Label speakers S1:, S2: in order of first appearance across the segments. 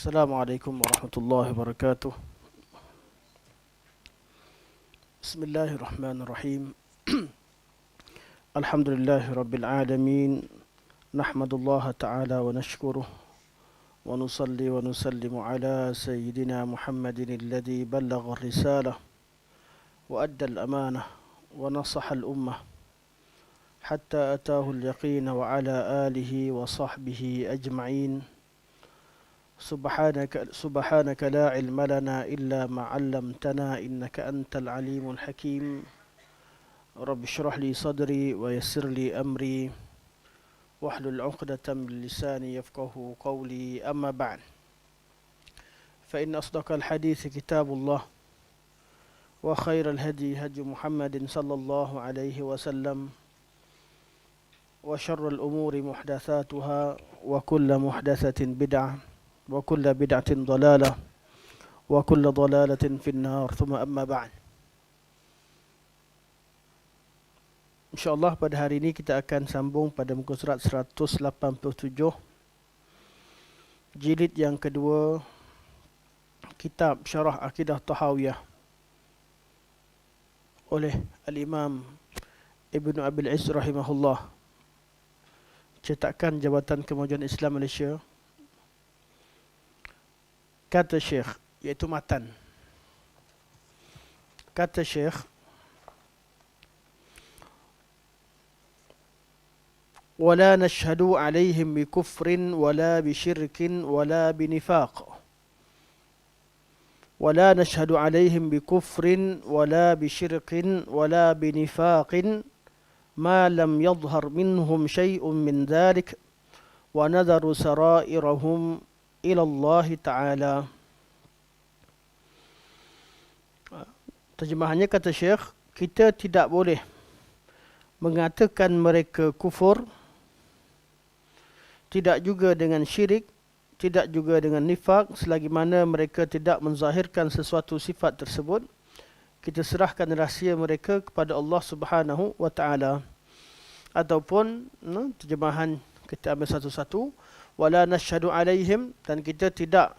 S1: Assalamualaikum warahmatullahi wabarakatuh. Bismillahirrahmanirrahim. Alhamdulillahi rabbil alamin. Nahmadullaha ta'ala wa nashkuruh. Wa nusalli wa nusallimu ala sayyidina Muhammadin alladhi ballagha ar-risalah wa adda al-amanah wa nasaha al-ummah hatta ataahu al-yaqin wa ala alihi wa sahbihi ajma'in. سبحانك لا علم لنا إلا ما علمتنا إنك أنت العليم الحكيم رب اشرح لي صدري ويسر لي أمري واحلل عقدة من لساني يفقه قولي أما بعد فإن أصدق الحديث كتاب الله وخير الهدي هدي محمد صلى الله عليه وسلم وشر الأمور محدثاتها وكل محدثة بدعة وكل بدعة ضلالة وكل ضلالة في النار ثم أما بعد. InsyaAllah pada hari ini kita akan sambung pada muka surat 187 jilid yang kedua kitab Syarah Akidah Tahawiyah oleh Al-Imam Ibn Abil Izz rahimahullah, cetakan Jabatan Kemajuan Islam Malaysia. Kata Syekh, iaitu matan. Kata Syekh, ولا نشهد عليهم بكفر ولا بشرك ولا بنفاق ولا نشهد عليهم بكفر ولا بشرك ولا بنفاق ما لم يظهر منهم شيء من ذلك ونذر سرائرهم إلى الله تعالى. Terjemahannya, kata Syekh, kita tidak boleh mengatakan mereka kufur, tidak juga dengan syirik, tidak juga dengan nifak, selagi mana mereka tidak menzahirkan sesuatu sifat tersebut. Kita serahkan rahsia mereka kepada Allah Subhanahu wa taala. Ataupun terjemahan kita ambil satu-satu, wala nashhadu alaihim, dan kita tidak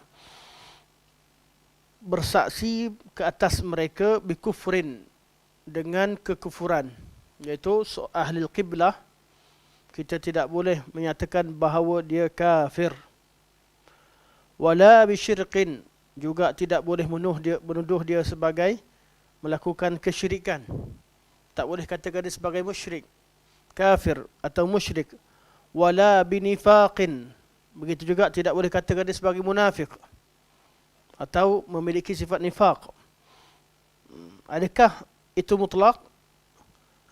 S1: bersaksi ke atas mereka bikufrin, dengan kekufuran, iaitu ahli qiblah. Kita tidak boleh menyatakan bahawa dia kafir. Wala bisyirqin, juga tidak boleh menuduh dia sebagai melakukan kesyirikan. Tak boleh katakan dia sebagai musyrik, kafir atau musyrik. Wala binifaqin, begitu juga tidak boleh katakan dia sebagai munafik atau memiliki sifat nifaq. Adakah itu mutlak?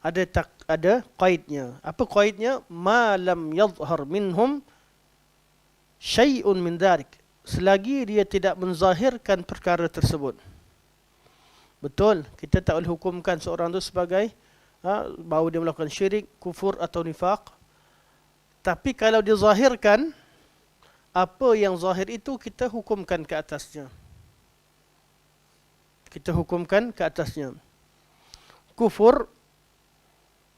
S1: Ada qaidnya. Apa qaidnya? Ma lam yadhhar minhum syai'un min dhalik, selagi dia tidak menzahirkan perkara tersebut. Betul, kita tak boleh hukumkan seorang itu sebagai bahawa dia melakukan syirik, kufur atau nifaq. Tapi kalau dizahirkan, apa yang zahir itu kita hukumkan ke atasnya. Kita hukumkan ke atasnya. Kufur,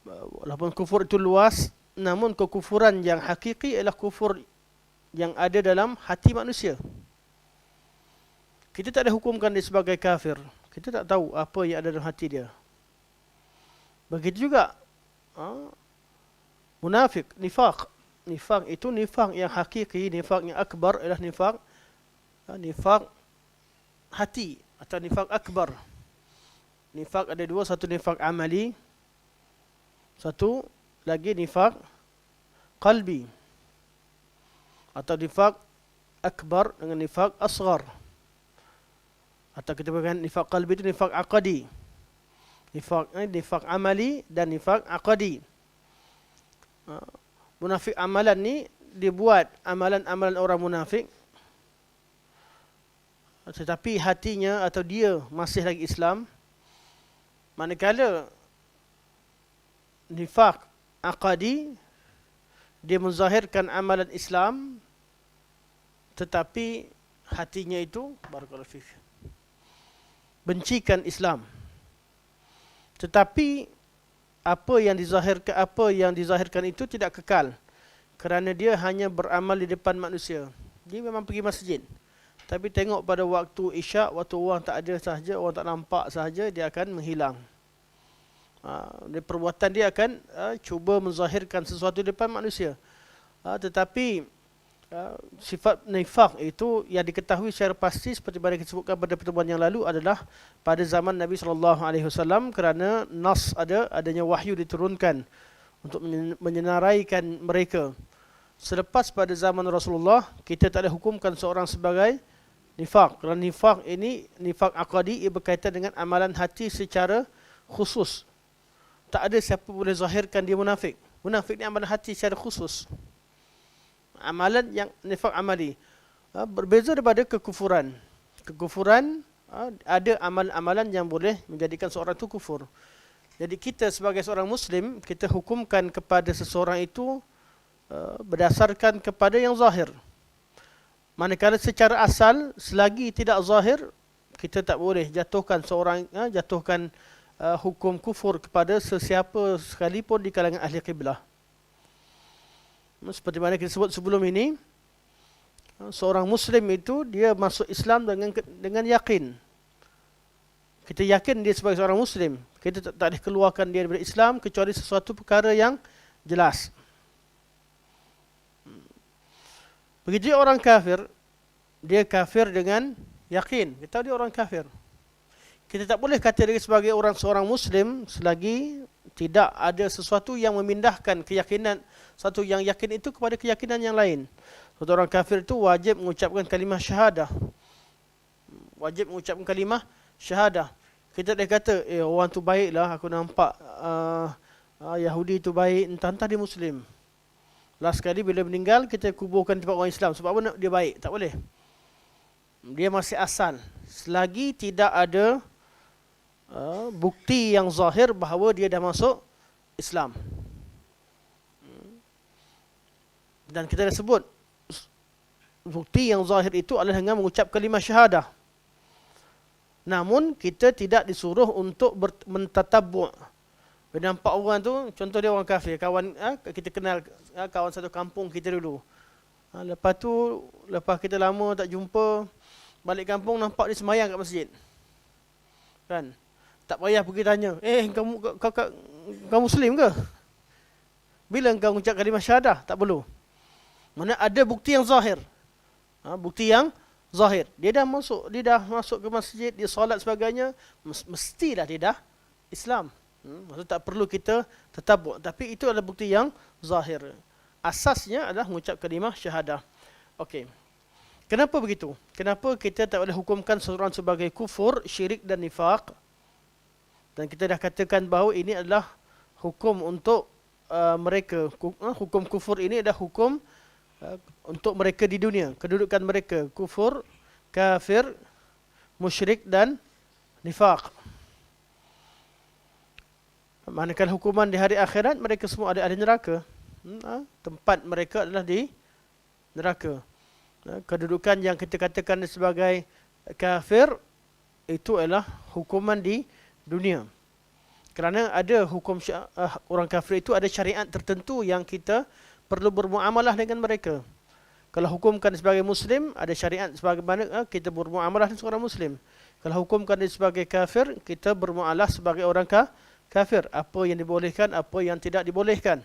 S1: walaupun kufur itu luas, namun kekufuran yang hakiki ialah kufur yang ada dalam hati manusia. Kita tak ada hukumkan dia sebagai kafir. Kita tak tahu apa yang ada dalam hati dia. Begitu juga munafik, nifaq. Nifaq itu nifaq yang hakiki, nifaq yang akbar ialah nifaq hati atau nifaq akbar. Nifaq ada dua, satu nifaq amali, satu lagi nifaq qalbi. Atau nifaq akbar dengan nifaq asghar. Atau kita berkata nifaq qalbi itu nifaq aqadi. Nifaq amali dan nifaq aqadi. Munafik amalan ni, dia buat amalan-amalan orang munafik, tetapi hatinya atau dia masih lagi Islam. Manakala nifaq aqadi, dia menzahirkan amalan Islam, tetapi hatinya itu, barakallahu fiik, bencikan Islam. Tetapi apa yang dizahirkan itu tidak kekal, kerana dia hanya beramal di depan manusia. Dia memang pergi masjid, Tapi tengok pada waktu isyak, waktu orang tak ada sahaja, orang tak nampak sahaja, dia akan menghilang. Perbuatan dia akan cuba menzahirkan sesuatu di depan manusia. Tetapi sifat nifaq itu yang diketahui secara pasti seperti mana disebutkan pada pertemuan yang lalu adalah pada zaman Nabi SAW, kerana nas adanya wahyu diturunkan untuk menyenaraikan mereka. Selepas pada zaman Rasulullah, kita tak ada hukumkan seorang sebagai nifaq. Kerana nifaq ini, nifaq aqadi, ia berkaitan dengan amalan hati secara khusus. Tak ada siapa boleh zahirkan dia munafik. Munafik ni amalan hati secara khusus. Amalan yang nifaq amali. Berbeza daripada kekufuran. Kekufuran, ada amalan-amalan yang boleh menjadikan seorang itu kufur. Jadi kita sebagai seorang Muslim, kita hukumkan kepada seseorang itu berdasarkan kepada yang zahir. Manakala secara asal, selagi tidak zahir, kita tak boleh jatuhkan hukum kufur kepada sesiapa sekalipun di kalangan ahli qiblah. Seperti mana kita sebut sebelum ini, seorang Muslim itu dia masuk Islam dengan yakin. Kita yakin dia sebagai seorang Muslim. Kita tak boleh keluarkan dia daripada Islam kecuali sesuatu perkara yang jelas. Begitu orang kafir, dia kafir dengan yakin. Kita tahu dia orang kafir. Kita tak boleh kata dia sebagai seorang Muslim selagi tidak ada sesuatu yang memindahkan keyakinan satu yang yakin itu kepada keyakinan yang lain. Satu orang kafir itu wajib mengucapkan kalimah syahadah. Wajib mengucapkan kalimah syahadah. Kita dah kata, orang tu baiklah, aku nampak Yahudi tu baik, entah-entah dia Muslim. Last sekali bila meninggal, kita kuburkan tempat orang Islam. Sebab apa dia baik? Tak boleh. Dia masih asal. Selagi tidak ada bukti yang zahir bahawa dia dah masuk Islam. Dan kita dah sebut, bukti yang zahir itu adalah dengan mengucap kalimah syahadah. Namun, kita tidak disuruh untuk mentatabu'. Bila nampak orang tu, contoh dia orang kafir, kita kenal kawan satu kampung kita dulu. Lepas kita lama tak jumpa, balik kampung nampak dia semayang kat masjid. Kan? Tak payah pergi tanya, kau Muslim ke? Bila engkau mengucap kalimah syahadah? Tak perlu. Mana ada bukti yang zahir. Bukti yang zahir. Dia dah masuk ke masjid, dia solat sebagainya, mestilah dia dah Islam. Maksud tak perlu kita tatabuk, tapi itu adalah bukti yang zahir. Asasnya adalah mengucap kalimah syahadah. Okey. Kenapa begitu? Kenapa kita tak boleh hukumkan seorang sebagai kufur, syirik dan nifaq? Dan kita dah katakan bahawa ini adalah hukum untuk mereka. Hukum kufur ini adalah hukum untuk mereka di dunia. Kedudukan mereka kufur, kafir, musyrik dan nifaq. Manakala hukuman di hari akhirat, mereka semua ada ahli neraka. Tempat mereka adalah di neraka. Kedudukan yang kita katakan sebagai kafir, itu adalah hukuman di dunia. Kerana ada hukum orang kafir itu ada syariat tertentu yang kita perlu bermuamalah dengan mereka. Kalau hukumkan sebagai Muslim, ada syariat sebagaimana kita bermuamalah dengan seorang Muslim. Kalau hukumkan dia sebagai kafir, kita bermuamalah sebagai orang kafir. Apa yang dibolehkan, apa yang tidak dibolehkan.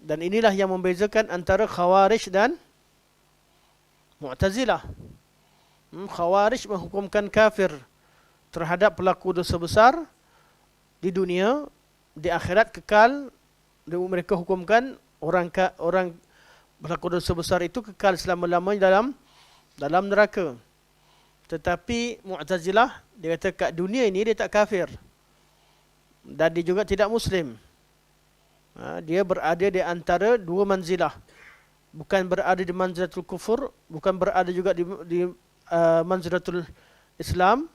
S1: Dan inilah yang membezakan antara Khawarij dan Mu'tazilah. Khawarij menghukumkan kafir terhadap pelaku dosa besar di dunia, di akhirat kekal. Mereka hukumkan orang pelaku dosa besar itu kekal selama-lamanya dalam neraka. Tetapi Mu'tazilah, dia kata kat dunia ini dia tak kafir. Dan dia juga tidak Muslim. Dia berada di antara dua manzilah. Bukan berada di manzilatul kufur, bukan berada juga di manzilatul Islam,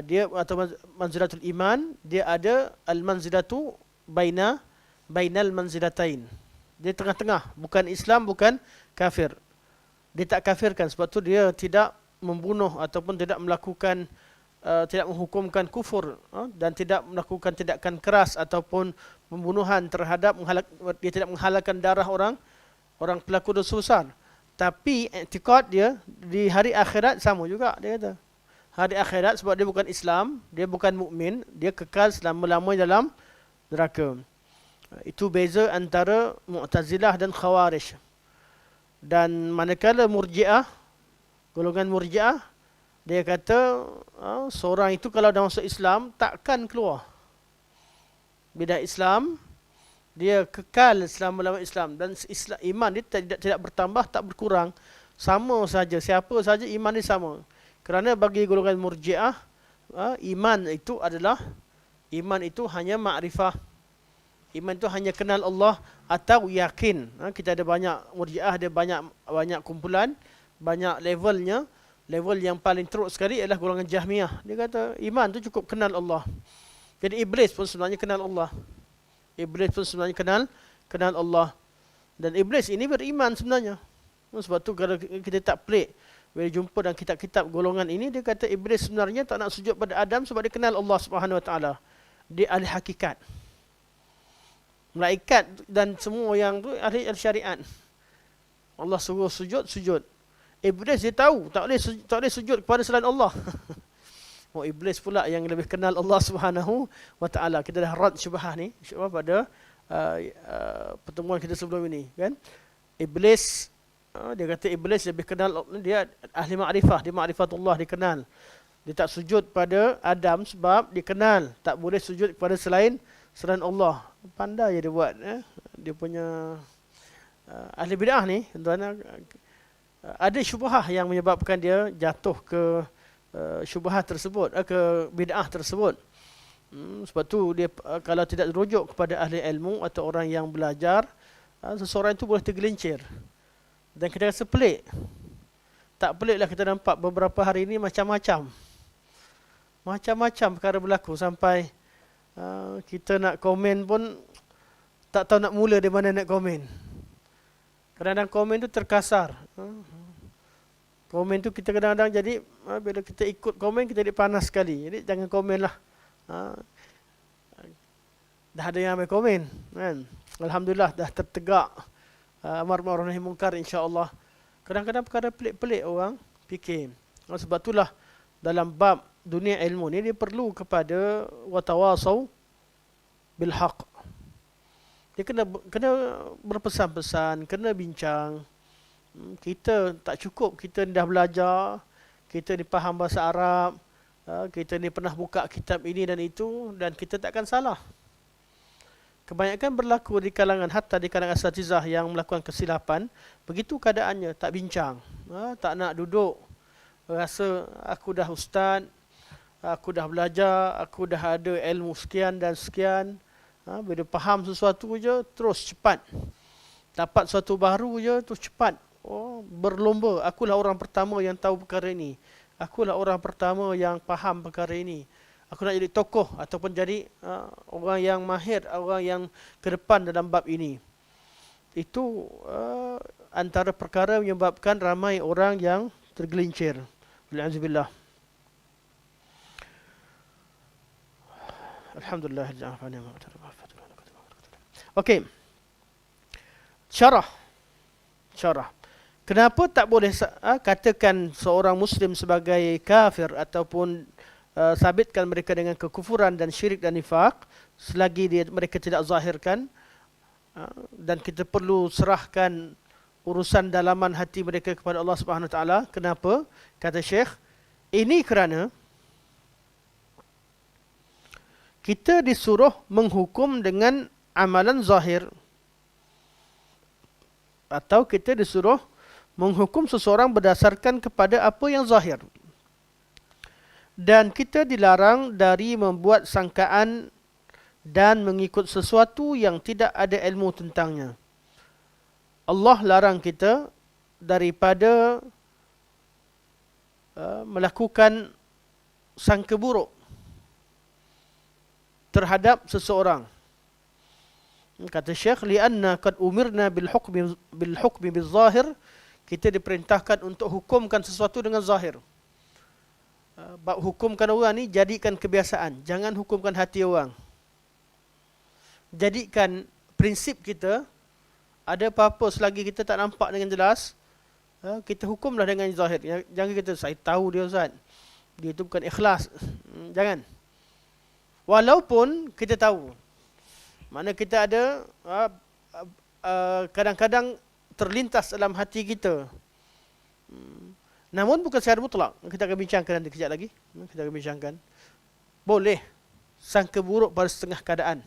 S1: dia atau manzilatul iman. Dia ada al-manzilatu bainal manzilatain. Dia tengah-tengah, bukan Islam, bukan kafir. Dia tak kafirkan, sebab tu dia tidak membunuh ataupun tidak melakukan tidak menghukumkan kufur dan tidak melakukan tindakan keras ataupun pembunuhan terhadap dia tidak menghalalkan darah orang pelaku dosa besar. Tapi i'tiqad dia di hari akhirat sama juga, dia kata. Hari akhirat sebab dia bukan Islam, dia bukan mukmin, dia kekal selama-lamanya dalam neraka. Itu beza antara Mu'tazilah dan Khawarij. Dan manakala Murji'ah, golongan Murji'ah, dia kata seorang itu kalau dah masuk Islam takkan keluar. Bila Islam, dia kekal selama-lamanya Islam, dan iman dia tidak bertambah, tak berkurang, sama saja. Siapa saja iman dia sama. Kerana bagi golongan Murji'ah, iman itu hanya makrifah. Iman itu hanya kenal Allah atau yakin. Kita ada banyak Murji'ah, ada banyak kumpulan, banyak levelnya. Level yang paling teruk sekali adalah golongan Jahmiyah. Dia kata iman itu cukup kenal Allah. Jadi iblis pun sebenarnya kenal Allah. Iblis pun sebenarnya kenal Allah. Dan iblis ini beriman sebenarnya. Sebab tu kalau kita tak pelik, bila jumpa dalam kitab-kitab golongan ini, dia kata iblis sebenarnya tak nak sujud pada Adam sebab dia kenal Allah Subhanahu Wa Taala. Dia ahli hakikat. Malaikat dan semua yang tu ahli syariat. Allah suruh sujud. Iblis dia tahu tak boleh sujud kepada selain Allah. Iblis pula yang lebih kenal Allah Subhanahu Wa Taala. Kita dah rad syubhah ni, insya-Allah pada pertemuan kita sebelum ini, kan? Iblis, dia kata iblis lebih kenal, dia ahli makrifah, dia makrifatullah, dia kenal. Dia tak sujud pada Adam sebab dia kenal tak boleh sujud kepada selain Allah. Pandai dia buat, dia punya ahli bid'ah ni, tuan-tuan. Ada syubhah yang menyebabkan dia jatuh ke syubhat tersebut, ke bid'ah tersebut. Sebab tu dia kalau tidak rujuk kepada ahli ilmu atau orang yang belajar, seseorang itu boleh tergelincir. Dan kita rasa pelik. Tak peliklah kita nampak beberapa hari ini macam-macam perkara berlaku, sampai kita nak komen pun tak tahu nak mula dari mana nak komen. Kadang-kadang komen tu terkasar. Komen tu kita kadang-kadang jadi, bila kita ikut komen, kita jadi panas sekali. Jadi jangan komen lah. Dah ada yang ambil komen, kan? Alhamdulillah dah tertegak amar ma'ruf nahi munkar, insya-Allah. Kadang-kadang perkara pelik-pelik orang fikir. Sebab itulah dalam bab dunia ilmu ni dia perlu kepada watawasau bil haq. Dia kena berpesan-pesan, kena bincang. Kita tak cukup kita dah belajar, kita ni faham bahasa Arab, kita ni pernah buka kitab ini dan itu, dan kita takkan salah. Kebanyakan berlaku di kalangan, hatta di kalangan asatizah yang melakukan kesilapan, begitu keadaannya, tak bincang, tak nak duduk, rasa aku dah ustaz, aku dah belajar, aku dah ada ilmu sekian dan sekian. Bila faham sesuatu je, terus cepat. Dapat sesuatu baru je, terus cepat. Berlomba. Akulah orang pertama yang tahu perkara ini. Akulah orang pertama yang faham perkara ini. Aku nak jadi tokoh ataupun jadi orang yang mahir, orang yang ke depan dalam bab ini. Itu antara perkara menyebabkan ramai orang yang tergelincir. Alhamdulillah. Alhamdulillah. Okey. Syarah. Kenapa tak boleh katakan seorang Muslim sebagai kafir ataupun sabitkan mereka dengan kekufuran dan syirik dan nifaq selagi mereka tidak zahirkan, dan kita perlu serahkan urusan dalaman hati mereka kepada Allah Subhanahu Wa Taala. Kenapa? Kata Syekh, ini kerana kita disuruh menghukum dengan amalan zahir, atau kita disuruh menghukum seseorang berdasarkan kepada apa yang zahir. Dan kita dilarang dari membuat sangkaan dan mengikut sesuatu yang tidak ada ilmu tentangnya. Allah larang kita daripada melakukan sangka buruk terhadap seseorang. Kata Syekh, lianna qad umirna bil hukmi bil zahir, kita diperintahkan untuk hukumkan sesuatu dengan zahir. Bab hukumkan orang ni, jadikan kebiasaan, jangan hukumkan hati orang. Jadikan prinsip kita, ada apa-apa selagi kita tak nampak dengan jelas, kita hukumlah dengan zahir. Jangan kita, saya tahu dia Ustaz, dia itu bukan ikhlas. Jangan. Walaupun kita tahu, mana kita ada kadang-kadang terlintas dalam hati kita. Namun bukan secara mutlak. Kita akan bincangkan nanti kejap lagi. Kita akan bincangkan. Boleh sangka buruk pada setengah keadaan.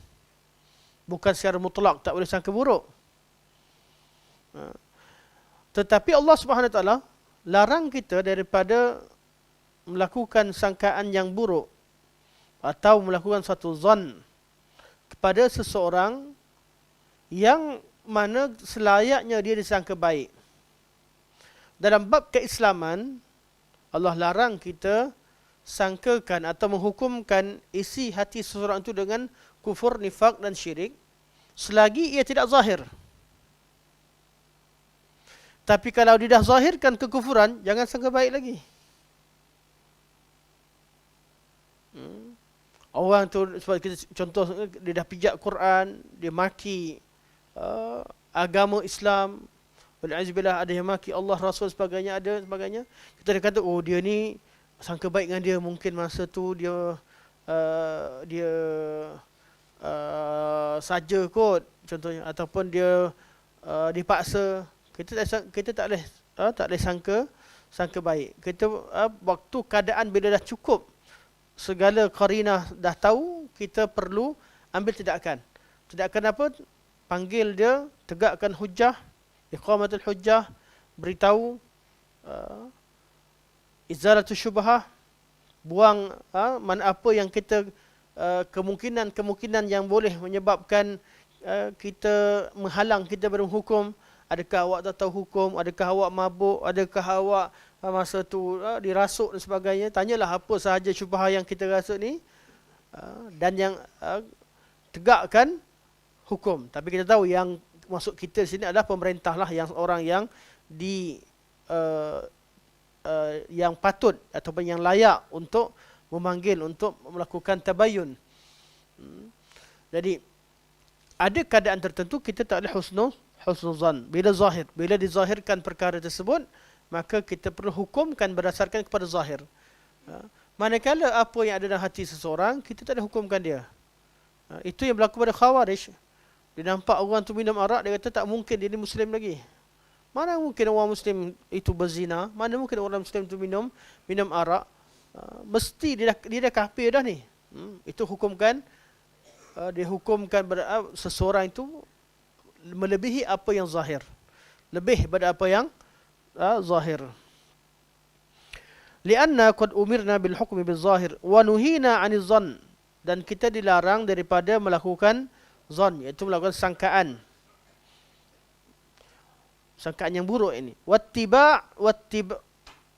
S1: Bukan secara mutlak tak boleh sangka buruk. Tetapi Allah Subhanahu Wa Taala larang kita daripada melakukan sangkaan yang buruk atau melakukan satu zon kepada seseorang yang mana selayaknya dia disangka baik. Dalam bab keislaman, Allah larang kita sangkakan atau menghukumkan isi hati seseorang itu dengan kufur, nifak dan syirik selagi ia tidak zahir. Tapi kalau dia dah zahirkan kekufuran, jangan sangka baik lagi. Orang tu, sebab kita contoh, dia dah pijak Quran, dia maki agama Islam, wal'azubillah, ada yang maki Allah, Rasul, sebagainya, ada sebagainya. Kita dah kata, oh dia ni sangka baik dengan dia, mungkin masa tu dia saja kot contohnya, ataupun dia dipaksa. Kita tak boleh sangka baik. Kita waktu keadaan bila dah cukup, segala qarinah dah tahu, kita perlu ambil tindakan. Tindakan apa? Panggil dia, tegakkan hujjah, iqamatul hujjah, beritahu, izalatul syubhah, buang mana apa yang kita kemungkinan yang boleh menyebabkan kita menghalang kita berhukum. Adakah awak tak tahu hukum? Adakah awak mabuk? Adakah awak masa tu dirasuk dan sebagainya? Tanyalah apa sahaja syubhah yang kita rasa ni, dan yang tegakkan hukum. Tapi kita tahu yang masuk kita sini adalah pemerintah lah, yang orang yang yang patut ataupun yang layak untuk memanggil, untuk melakukan tabayun. Jadi ada keadaan tertentu kita tak boleh husnuzan. Bila zahir, bila dizahirkan perkara tersebut, maka kita perlu hukumkan berdasarkan kepada zahir. Manakala apa yang ada dalam hati seseorang, kita tak boleh hukumkan dia. Itu yang berlaku pada Khawarij. Dia nampak orang tu minum arak, dia kata tak mungkin dia ni Muslim lagi. Mana mungkin orang Muslim itu berzina? Mana mungkin orang Muslim itu minum arak? Mesti dia dah kafir dah ni. Itu hukumkan, dia hukumkan seseorang itu melebihi apa yang zahir. Lebih pada apa yang zahir. Lianna qad umirna bil hukmi bil zahir wa nuhina 'anil zan, dan kita dilarang daripada melakukan zan, iaitu melakukan sangkaan yang buruk ini.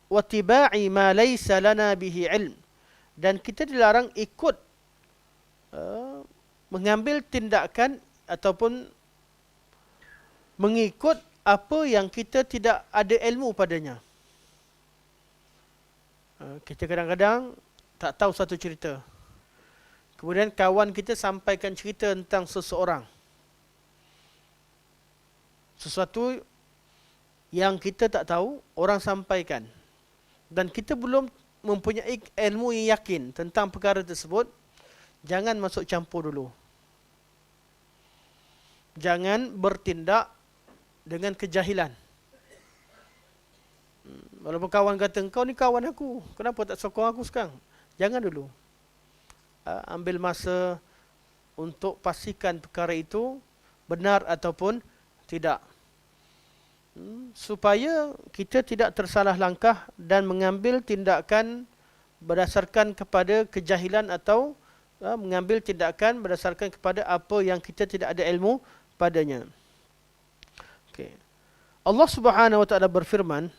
S1: Wattiba'i ma laysa lana bihi ilm, dan kita dilarang ikut mengambil tindakan ataupun mengikut apa yang kita tidak ada ilmu padanya. Kita kadang-kadang tak tahu satu cerita, kemudian kawan kita sampaikan cerita tentang seseorang, sesuatu yang kita tak tahu, orang sampaikan, dan kita belum mempunyai ilmu yang yakin tentang perkara tersebut. Jangan masuk campur dulu. Jangan bertindak dengan kejahilan. Walaupun kawan kata, engkau ni kawan aku, kenapa tak sokong aku sekarang? Jangan dulu. Ambil masa untuk pastikan perkara itu benar ataupun tidak. Supaya kita tidak tersalah langkah dan mengambil tindakan berdasarkan kepada kejahilan, atau mengambil tindakan berdasarkan kepada apa yang kita tidak ada ilmu padanya. Okay. Allah Subhanahu wa taala berfirman,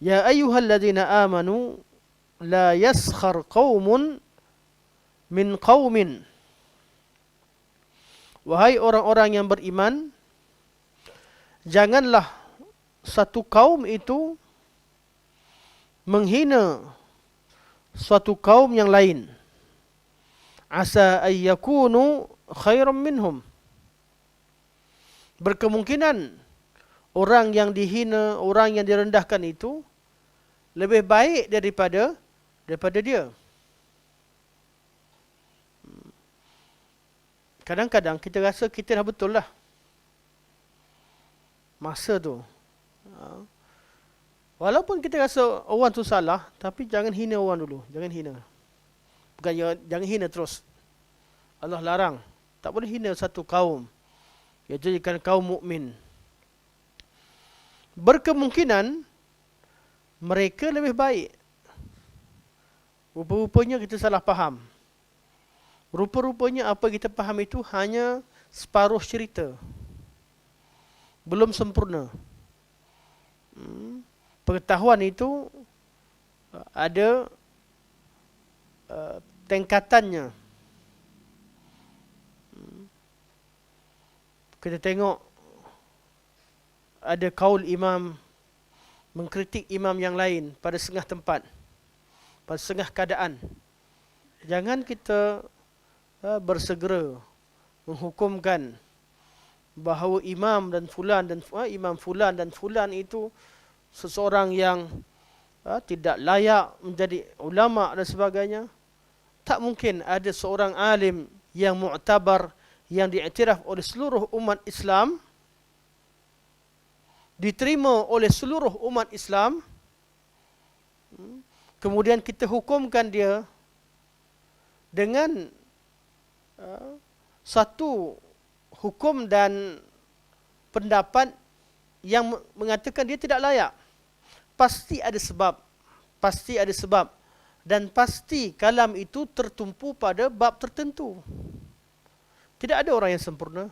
S1: ya ayyuhalladzina amanu la yaskhar qaumun min qaumin, wahai orang-orang yang beriman, janganlah satu kaum itu menghina suatu kaum yang lain. Asa ayyakunu khairan minhum, berkemungkinan orang yang dihina, orang yang direndahkan itu lebih baik daripada dia. Kadang-kadang kita rasa kita dah betul lah masa tu. Walaupun kita rasa orang tu salah, tapi jangan hina orang dulu. Jangan hina. Bukan jangan hina terus. Allah larang. Tak boleh hina satu kaum. Ia jadikan kaum mukmin. Berkemungkinan mereka lebih baik. Rupa-rupanya kita salah faham. Rupa-rupanya apa kita faham itu hanya separuh cerita. Belum sempurna. Pengetahuan itu ada tingkatannya. Kita tengok ada kaul imam mengkritik imam yang lain pada setengah tempat, pada setengah keadaan. Jangan kita bersegera menghukumkan bahawa imam fulan dan fulan itu seseorang yang tidak layak menjadi ulama dan sebagainya. Tak mungkin ada seorang alim yang mu'tabar, yang diiktiraf oleh seluruh umat Islam, diterima oleh seluruh umat Islam, kemudian kita hukumkan dia dengan satu hukum dan pendapat yang mengatakan dia tidak layak. Pasti ada sebab. Pasti ada sebab. Dan pasti kalam itu tertumpu pada bab tertentu. Tidak ada orang yang sempurna.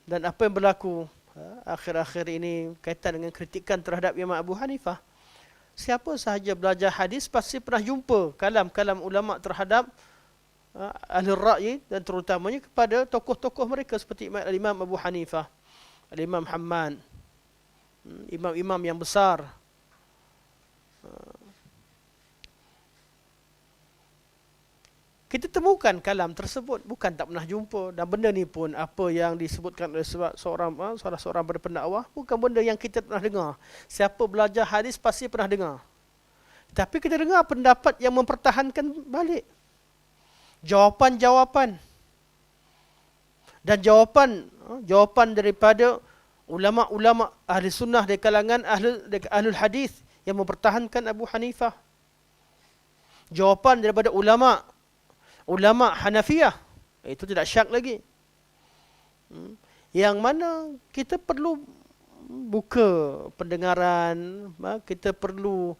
S1: Dan apa yang berlaku akhir-akhir ini kaitan dengan kritikan terhadap Imam Abu Hanifah. Siapa sahaja belajar hadis pasti pernah jumpa kalam-kalam ulama terhadap ahli ra'yi, dan terutamanya kepada tokoh-tokoh mereka seperti Imam Abu Hanifah, Imam Hamad, imam-imam yang besar. Kita temukan kalam tersebut, bukan tak pernah jumpa. Dan benda ni pun apa yang disebutkan oleh salah seorang pada pendakwah, bukan benda yang kita pernah dengar. Siapa belajar hadis pasti pernah dengar. Tapi kita dengar pendapat yang mempertahankan balik jawapan-jawapan. Dan jawapan daripada ulama-ulama ahli sunnah dari kalangan ahlul hadis yang mempertahankan Abu Hanifah. Jawapan daripada ulama Hanafiyah, itu tidak syak lagi. Yang mana kita perlu buka pendengaran, kita perlu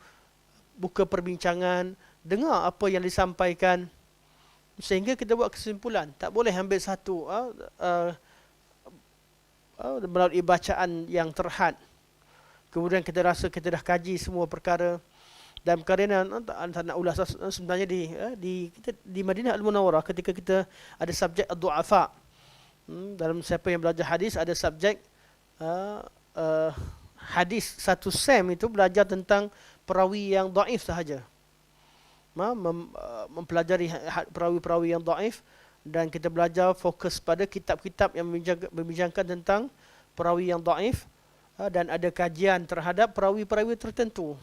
S1: buka perbincangan, dengar apa yang disampaikan, sehingga kita buat kesimpulan. Tak boleh ambil satu melalui bacaan yang terhad, kemudian kita rasa kita dah kaji semua perkara. Dan perkara ini tak nak ulas sebenarnya di Madinah Al-Munawwarah, ketika kita ada subjek ad-du'afa. Dalam siapa yang belajar hadis ada subjek hadis, satu sem itu belajar tentang perawi yang dhaif sahaja. Mempelajari perawi-perawi yang dhaif, dan kita belajar fokus pada kitab-kitab yang membincangkan tentang perawi yang dhaif, dan ada kajian terhadap perawi-perawi tertentu.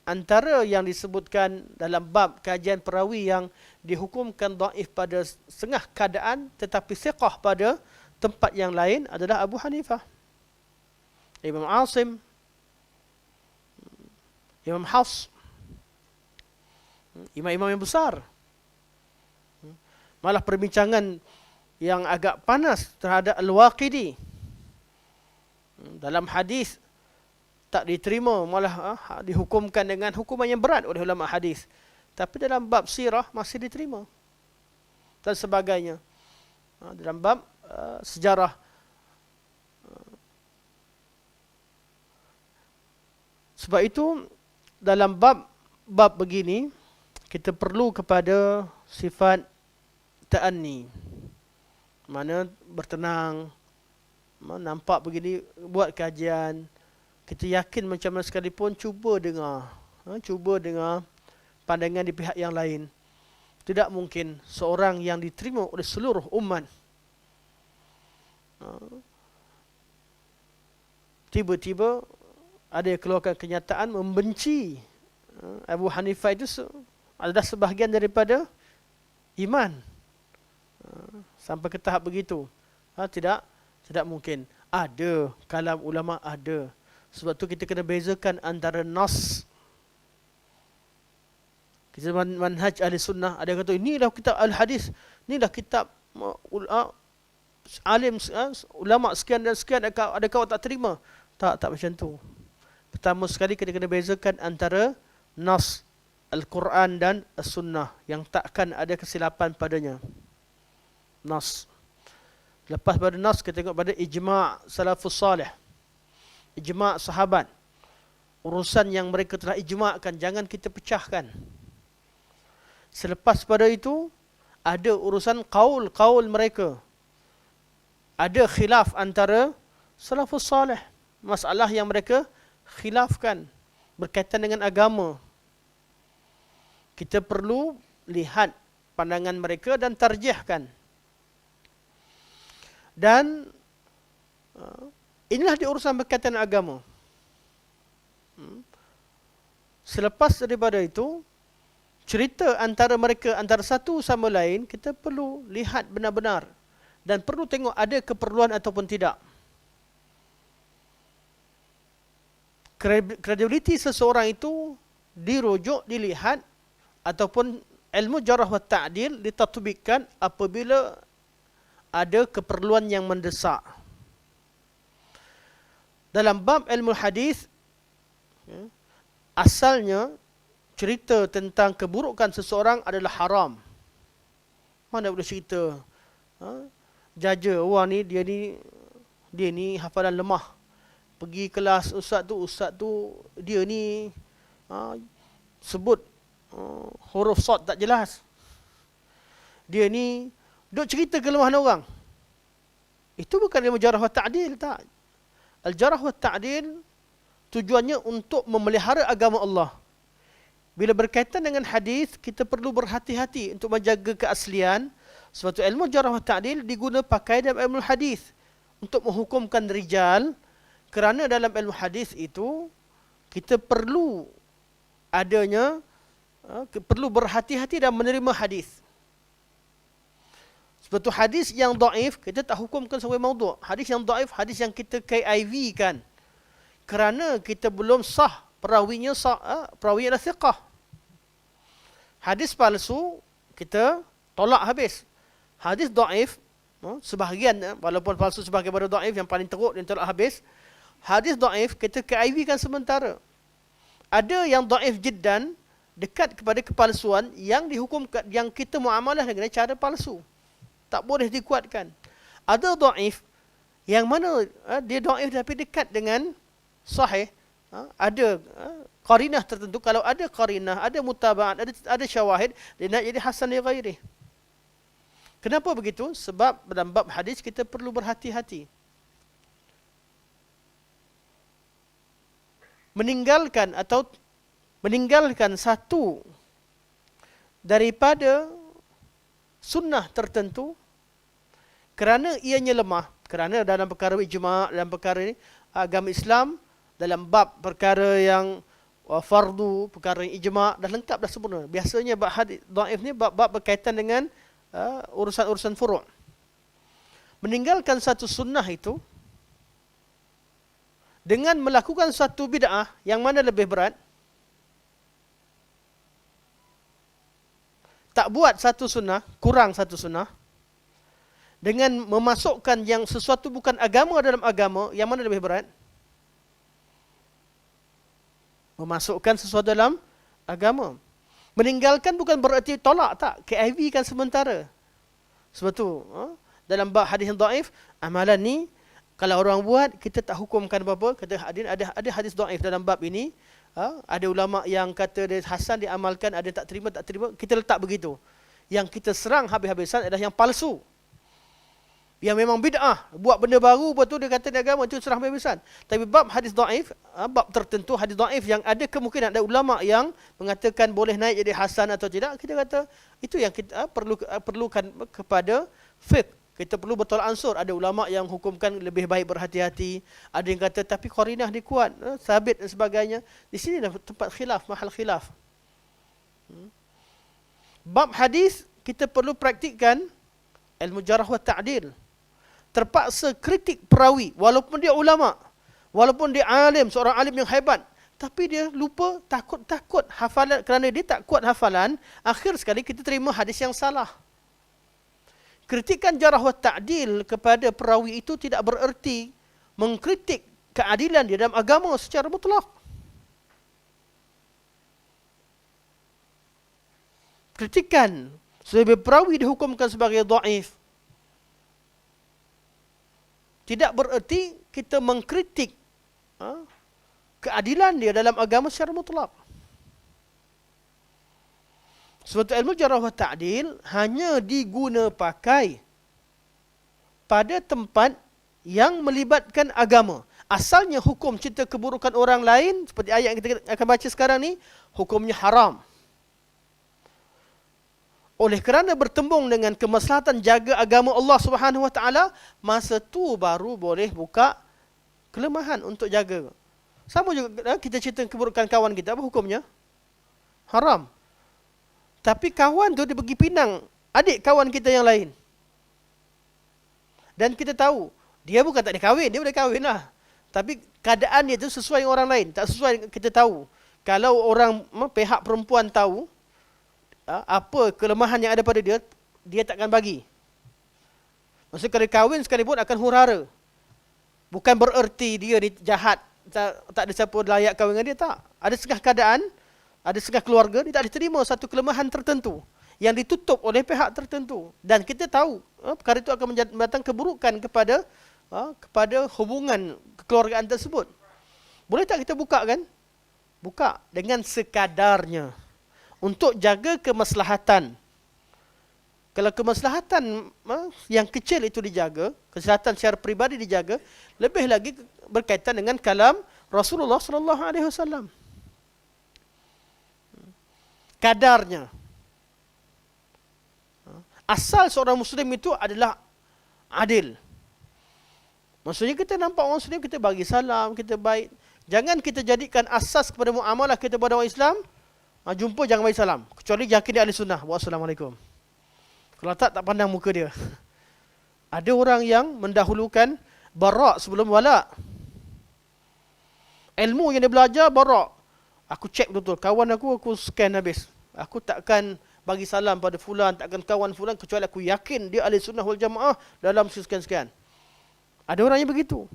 S1: Antara yang disebutkan dalam bab kajian perawi yang dihukumkan dhaif pada setengah keadaan tetapi thiqah pada tempat yang lain adalah Abu Hanifah, Imam Asim, Imam Hafs, imam-imam yang besar. Malah perbincangan yang agak panas terhadap Al-Waqidi dalam hadis tak diterima, malah dihukumkan dengan hukuman yang berat oleh ulama hadis. Tapi dalam bab sirah masih diterima dan sebagainya. Dalam bab sejarah. Sebab itu dalam bab begini kita perlu kepada sifat ta'anni. Mana bertenang, nampak begini, buat kajian. Kita yakin macam mana sekalipun, cuba dengar pandangan di pihak yang lain. Tidak mungkin seorang yang diterima oleh seluruh umat tiba-tiba ada yang keluarkan kenyataan membenci Abu Hanifah itu adalah sebahagian daripada iman. Sampai ke tahap begitu. Tidak mungkin. Ada kalam ulama, ada. Sebab tu kita kena bezakan antara nas. Kita manhaj ahli sunnah, ada yang kata inilah kitab al-hadis, inilah kitab alim ulama sekian dan sekian, adakah awak tak terima? Tak macam tu. Pertama sekali kita kena bezakan antara nas Al-Quran dan As-Sunnah yang takkan ada kesilapan padanya. Nas. Lepas pada nas kita tengok pada ijma' salafus salih. Ijma' sahabat. Urusan yang mereka telah ijma'kan, jangan kita pecahkan. Selepas pada itu ada urusan qaul mereka. Ada khilaf antara salafus salih. Masalah yang mereka khilafkan berkaitan dengan agama. Kita perlu lihat pandangan mereka dan tarjihkan. Dan inilah di urusan berkaitan agama. Selepas daripada itu, cerita antara mereka, antara satu sama lain, kita perlu lihat benar-benar. Dan perlu tengok ada keperluan ataupun tidak. Kredibiliti seseorang itu dirujuk, dilihat, ataupun ilmu jarah wa ta'dil ditatbikkan apabila ada keperluan yang mendesak. Dalam bab ilmu hadis, asalnya cerita tentang keburukan seseorang adalah haram. Mana boleh cerita jaja orang ni, dia ni hafalan lemah. Pergi kelas ustaz tu dia ni sebut huruf sad tak jelas. Dia ni duk cerita kelemahan orang. Itu bukan ilmu jarah wa ta'dil, tak. Al-jarah wa ta'dil tujuannya untuk memelihara agama Allah. Bila berkaitan dengan hadis, kita perlu berhati-hati untuk menjaga keaslian. Sebab tu ilmu jarah wa ta'dil diguna pakai dalam ilmu hadis untuk menghukumkan rijal. Kerana dalam ilmu hadis itu kita perlu adanya perlu berhati-hati dan menerima hadis. Sebab tu hadis yang dhaif kita tak hukumkan sebagai maudhu'. Hadis yang dhaif, hadis yang kita KIV kan. Kerana kita belum sah perawinya adalah thiqah. Hadis palsu kita tolak habis. Hadis dhaif sebahagian, walaupun palsu sebahagian pada dhaif, yang paling teruk dan tolak habis. Hadis dhaif kita KIV kan sementara. Ada yang dhaif jiddan, dekat kepada kepalsuan, yang dihukumkan, yang kita muamalah dengan cara palsu. Tak boleh dikuatkan. Ada dhaif yang mana dia dhaif tapi dekat dengan sahih. Ada qarinah tertentu. Kalau ada qarinah, ada mutaba'at, ada syawahid, dia nak jadi hasan li ghairi. Kenapa begitu? Sebab dalam bab hadis kita perlu berhati-hati. Meninggalkan satu daripada sunnah tertentu kerana ianya lemah, kerana dalam perkara ijma', dalam perkara ini agama Islam, dalam bab perkara yang fardu, perkara yang ijma' dah lengkap, dah sempurna. Biasanya bab hadis dhaif ni bab berkaitan dengan urusan-urusan furu'. Meninggalkan satu sunnah itu dengan melakukan satu bid'ah, yang mana lebih berat? Tak buat satu sunnah, kurang satu sunnah, dengan memasukkan yang sesuatu bukan agama dalam agama, yang mana lebih berat? Memasukkan sesuatu dalam agama. Meninggalkan bukan berarti tolak, tak. KIV kan sementara. Sebab tu, dalam bab hadis yang dhaif, amalan ni, kalau orang buat, kita tak hukumkan apa-apa. Kata ada hadis dhaif dalam bab ini. Ada ulama yang kata dia hasan, diamalkan, ada tak terima. Kita letak begitu. Yang kita serang habis-habisan adalah yang palsu. Yang memang bid'ah, buat benda baru, lepas tu dia kata dia agama, itu serang habis-habisan. Tapi bab hadis dhaif, bab tertentu hadis dhaif yang ada kemungkinan, ada ulama yang mengatakan boleh naik jadi hasan atau tidak, kita kata itu yang kita perlukan kepada fiqh. Kita perlu bertolak ansur. Ada ulama yang hukumkan lebih baik berhati-hati. Ada yang kata tapi qarinah dia kuat, sabit dan sebagainya. Di sini dah tempat khilaf, mahal khilaf. Bab hadis kita perlu praktikkan ilmu jarah wa ta'dil. Terpaksa kritik perawi walaupun dia ulama, walaupun dia alim, seorang alim yang hebat, tapi dia lupa, takut hafalan, kerana dia tak kuat hafalan, akhir sekali kita terima hadis yang salah. Kritikan jarah wa ta'dil kepada perawi itu tidak bererti mengkritik keadilan dia dalam agama secara mutlak. Kritikan sebagai perawi dihukumkan sebagai dhaif tidak bererti kita mengkritik keadilan dia dalam agama secara mutlak. Sebab itu ilmu jarah wa ta'dil hanya diguna pakai pada tempat yang melibatkan agama. Asalnya hukum cerita keburukan orang lain, seperti ayat yang kita akan baca sekarang ni, hukumnya haram. Oleh kerana bertembung dengan kemaslahatan jaga agama Allah Subhanahu Wa Taala, masa tu baru boleh buka kelemahan untuk jaga. Sama juga kita cerita keburukan kawan kita, apa hukumnya? Haram. Tapi kawan tu dia pergi pinang adik kawan kita yang lain. Dan kita tahu, dia bukan tak ada kahwin, dia boleh kahwin lah. Tapi keadaan dia tu sesuai dengan orang lain, tak sesuai kita tahu. Kalau orang pihak perempuan tahu apa kelemahan yang ada pada dia, dia takkan bagi. Maksudnya kalau kahwin sekalipun akan huru-hara. Bukan bererti dia ni jahat, tak ada siapa layak kahwin dengan dia, tak. Ada setengah keadaan, ada setengah keluarga, dia tak diterima satu kelemahan tertentu yang ditutup oleh pihak tertentu. Dan kita tahu perkara itu akan mendatangkan keburukan kepada hubungan kekeluargaan tersebut. Boleh tak kita buka kan? Buka dengan sekadarnya. Untuk jaga kemaslahatan. Kalau kemaslahatan yang kecil itu dijaga, kesihatan secara peribadi dijaga, lebih lagi berkaitan dengan kalam Rasulullah sallallahu alaihi wasallam. Kadarnya. Asal seorang muslim itu adalah adil. Maksudnya kita nampak orang muslim, kita bagi salam, kita baik. Jangan kita jadikan asas kepada muamalah kita pada orang Islam, jumpa jangan bagi salam. Kecuali yakin dia ahli sunnah. Wassalamualaikum. Kalau tak pandang muka dia. Ada orang yang mendahulukan barak sebelum wala. Ilmu yang dia belajar barak. Aku cek betul-betul. Kawan aku scan habis. Aku takkan bagi salam pada fulan, takkan kawan fulan, kecuali aku yakin dia ahli sunnah wal jamaah dalam sekian-sekian. Ada orang yang begitu.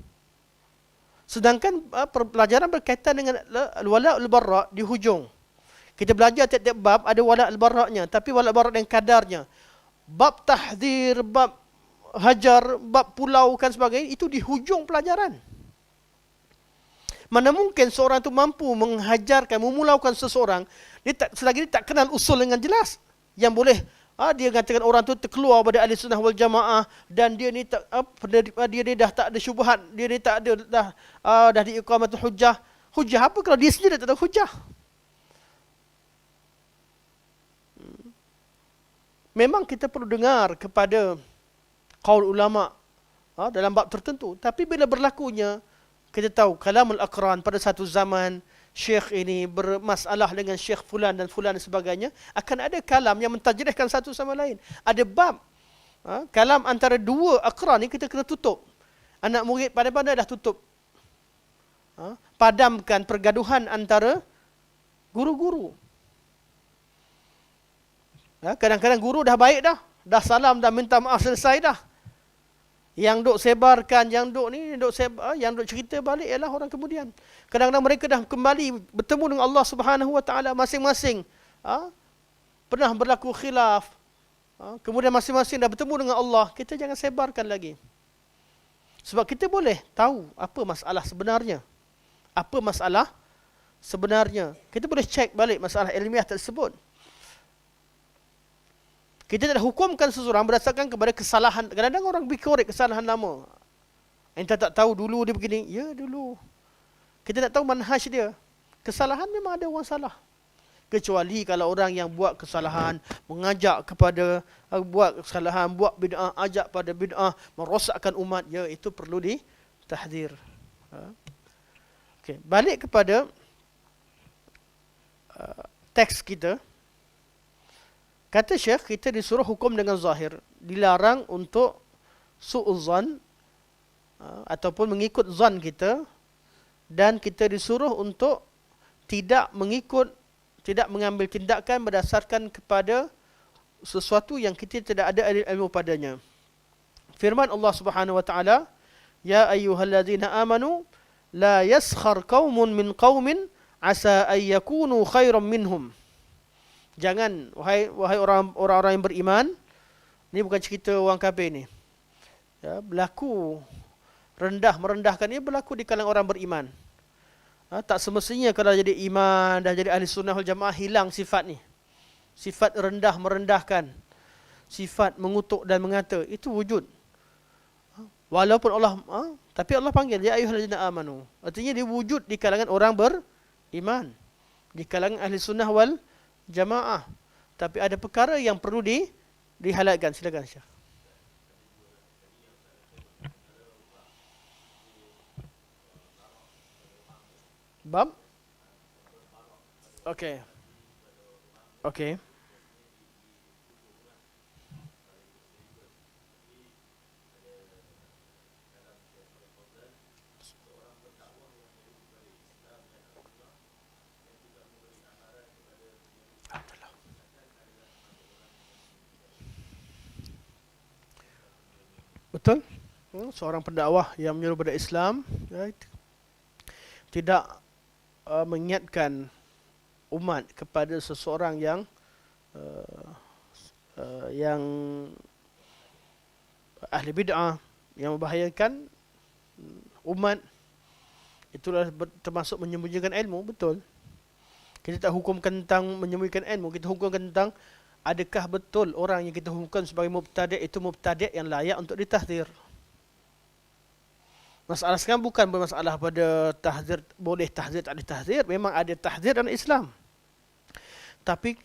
S1: Sedangkan pelajaran berkaitan dengan wala' al-bara' di hujung. Kita belajar tiap-tiap bab ada wala' al-bara'nya, tapi wala' al-bara' dengan kadarnya. Bab tahdzir, bab hajar, bab pulaukan sebagainya, itu di hujung pelajaran. Mana mungkin seorang itu mampu menghajarkan, memulaukan seseorang, selagi dia tak kenal usul dengan jelas. Yang boleh, dia mengatakan orang itu terkeluar pada ahli sunnah wal jamaah, dan dia ni dah tak ada syubhat, dia ni tak ada, dah diiqamatul hujjah. Hujjah apa kalau dia sendiri tak ada hujjah? Memang kita perlu dengar kepada qaul ulama dalam bab tertentu. Tapi bila berlakunya, kita tahu kalamul aqran pada satu zaman, syekh ini bermasalah dengan syekh fulan dan fulan dan sebagainya, akan ada kalam yang mentajrihkan satu sama lain. Ada bab kalam antara dua aqran ni kita kena tutup. Anak murid pandai-pandai dah tutup. Padamkan pergaduhan antara guru-guru. Kadang-kadang guru dah baik dah salam, dah minta maaf, selesai dah. Yang duk sebarkan, yang duk cerita balik ialah orang kemudian. Kadang-kadang mereka dah kembali bertemu dengan Allah Subhanahu Wa Taala masing-masing. Pernah berlaku khilaf. Kemudian masing-masing dah bertemu dengan Allah. Kita jangan sebarkan lagi. Sebab kita boleh tahu apa masalah sebenarnya. Apa masalah sebenarnya. Kita boleh cek balik masalah ilmiah tersebut. Kita tidak hukumkan seseorang berdasarkan kepada kesalahan. Kadang-kadang orang berkorek kesalahan lama. Kita tak tahu dulu dia begini. Ya dulu. Kita tak tahu manhaj dia. Kesalahan memang ada orang salah. Kecuali kalau orang yang buat kesalahan, mengajak kepada buat kesalahan, buat bid'ah, ajak pada bid'ah, merosakkan umat, ya itu perlu ditahzir. Okey, balik kepada teks kita. Kata Syekh, kita disuruh hukum dengan zahir, dilarang untuk su'uzan ataupun mengikut zan kita, dan kita disuruh untuk tidak mengambil tindakan berdasarkan kepada sesuatu yang kita tidak ada ilmu padanya. Firman Allah Subhanahu wa taala, ya ayyuhalladzina amanu la yaskhar qaumun min qaumin asa ay yakunu khairan minhum. Jangan, wahai orang-orang yang beriman, ini bukan cerita orang kafir ni. Ya, berlaku merendahkan ini berlaku di kalangan orang beriman. Tak semestinya kalau jadi iman, dah jadi ahli sunnah wal jamaah, hilang sifat ni. Sifat rendah, merendahkan. Sifat mengutuk dan mengata, itu wujud. Walaupun Allah, tapi Allah panggil, ya ayyuhallazina amanu. Artinya dia wujud di kalangan orang beriman. Di kalangan ahli sunnah wal jamaah. Tapi ada perkara yang perlu dihighlightkan. Silakan Syekh. Bab? Okey. Okey. Betul? Seorang pendakwah yang menyuruh pada Islam, right, tidak mengingatkan umat kepada seseorang yang ahli bid'ah, yang membahayakan umat, itulah termasuk menyembunyikan ilmu. Betul. Kita tak hukumkan tentang menyembunyikan ilmu, kita hukumkan tentang adakah betul orang yang kita hukumkan sebagai mubtadi' itu mubtadi' yang layak untuk ditahzir. Masalah sekarang bukan bermasalah pada tahzir, boleh tahzir, tak boleh tahzir. Memang ada tahzir dalam Islam. Tapi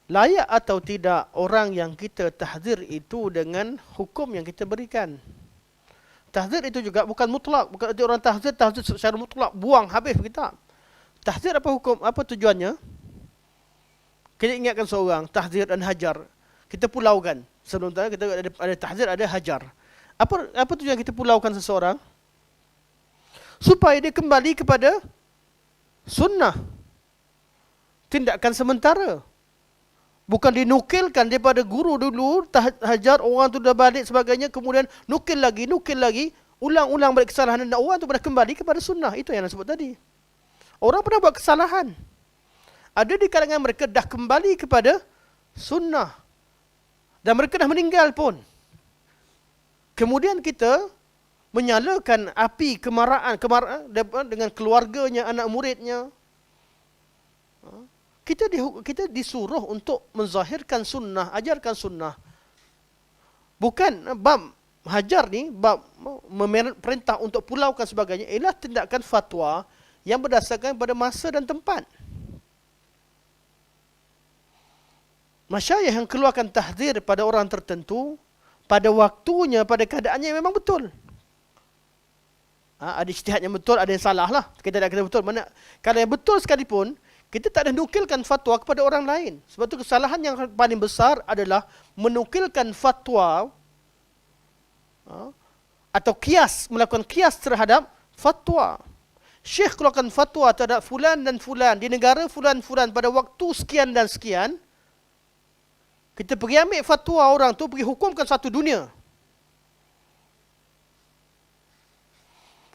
S1: layak atau tidak orang yang kita tahzir itu dengan hukum yang kita berikan. Tahzir itu juga bukan mutlak. Bukan orang tahzir secara mutlak, buang habis kita. Tahzir apa hukum? Apa tujuannya? Kita ingatkan seorang, tahzir dan hajar. Kita pulaukan. Sebenarnya kita ada tahzir, ada hajar. Apa tujuan kita pulaukan seseorang? Supaya dia kembali kepada sunnah. Tindakan sementara. Bukan dinukilkan daripada guru dulu, hajar, orang tu dah balik sebagainya, kemudian nukil lagi, ulang-ulang balik kesalahan, dan orang tu pernah kembali kepada sunnah. Itu yang saya sebut tadi. Orang pernah buat kesalahan. Ada di kalangan mereka dah kembali kepada sunnah. Dan mereka dah meninggal pun. Kemudian kita menyalakan api kemarahan dengan keluarganya, anak muridnya. Kita disuruh untuk menzahirkan sunnah, ajarkan sunnah. Bukan bab hajar ni, bab perintah untuk pulaukan sebagainya, ialah tindakan fatwa yang berdasarkan pada masa dan tempat. Masyayikh yang keluarkan tahzir pada orang tertentu, pada waktunya, pada keadaannya memang betul. Ada ijtihad yang betul, ada yang salah lah. Kita tak kata betul. Kalau yang betul sekalipun, kita tak ada nukilkan fatwa kepada orang lain. Sebab tu kesalahan yang paling besar adalah menukilkan fatwa atau kias, melakukan kias terhadap fatwa. Syekh keluarkan fatwa terhadap fulan dan fulan di negara fulan-fulan pada waktu sekian dan sekian. Kita pergi ambil fatwa orang tu, pergi hukumkan satu dunia.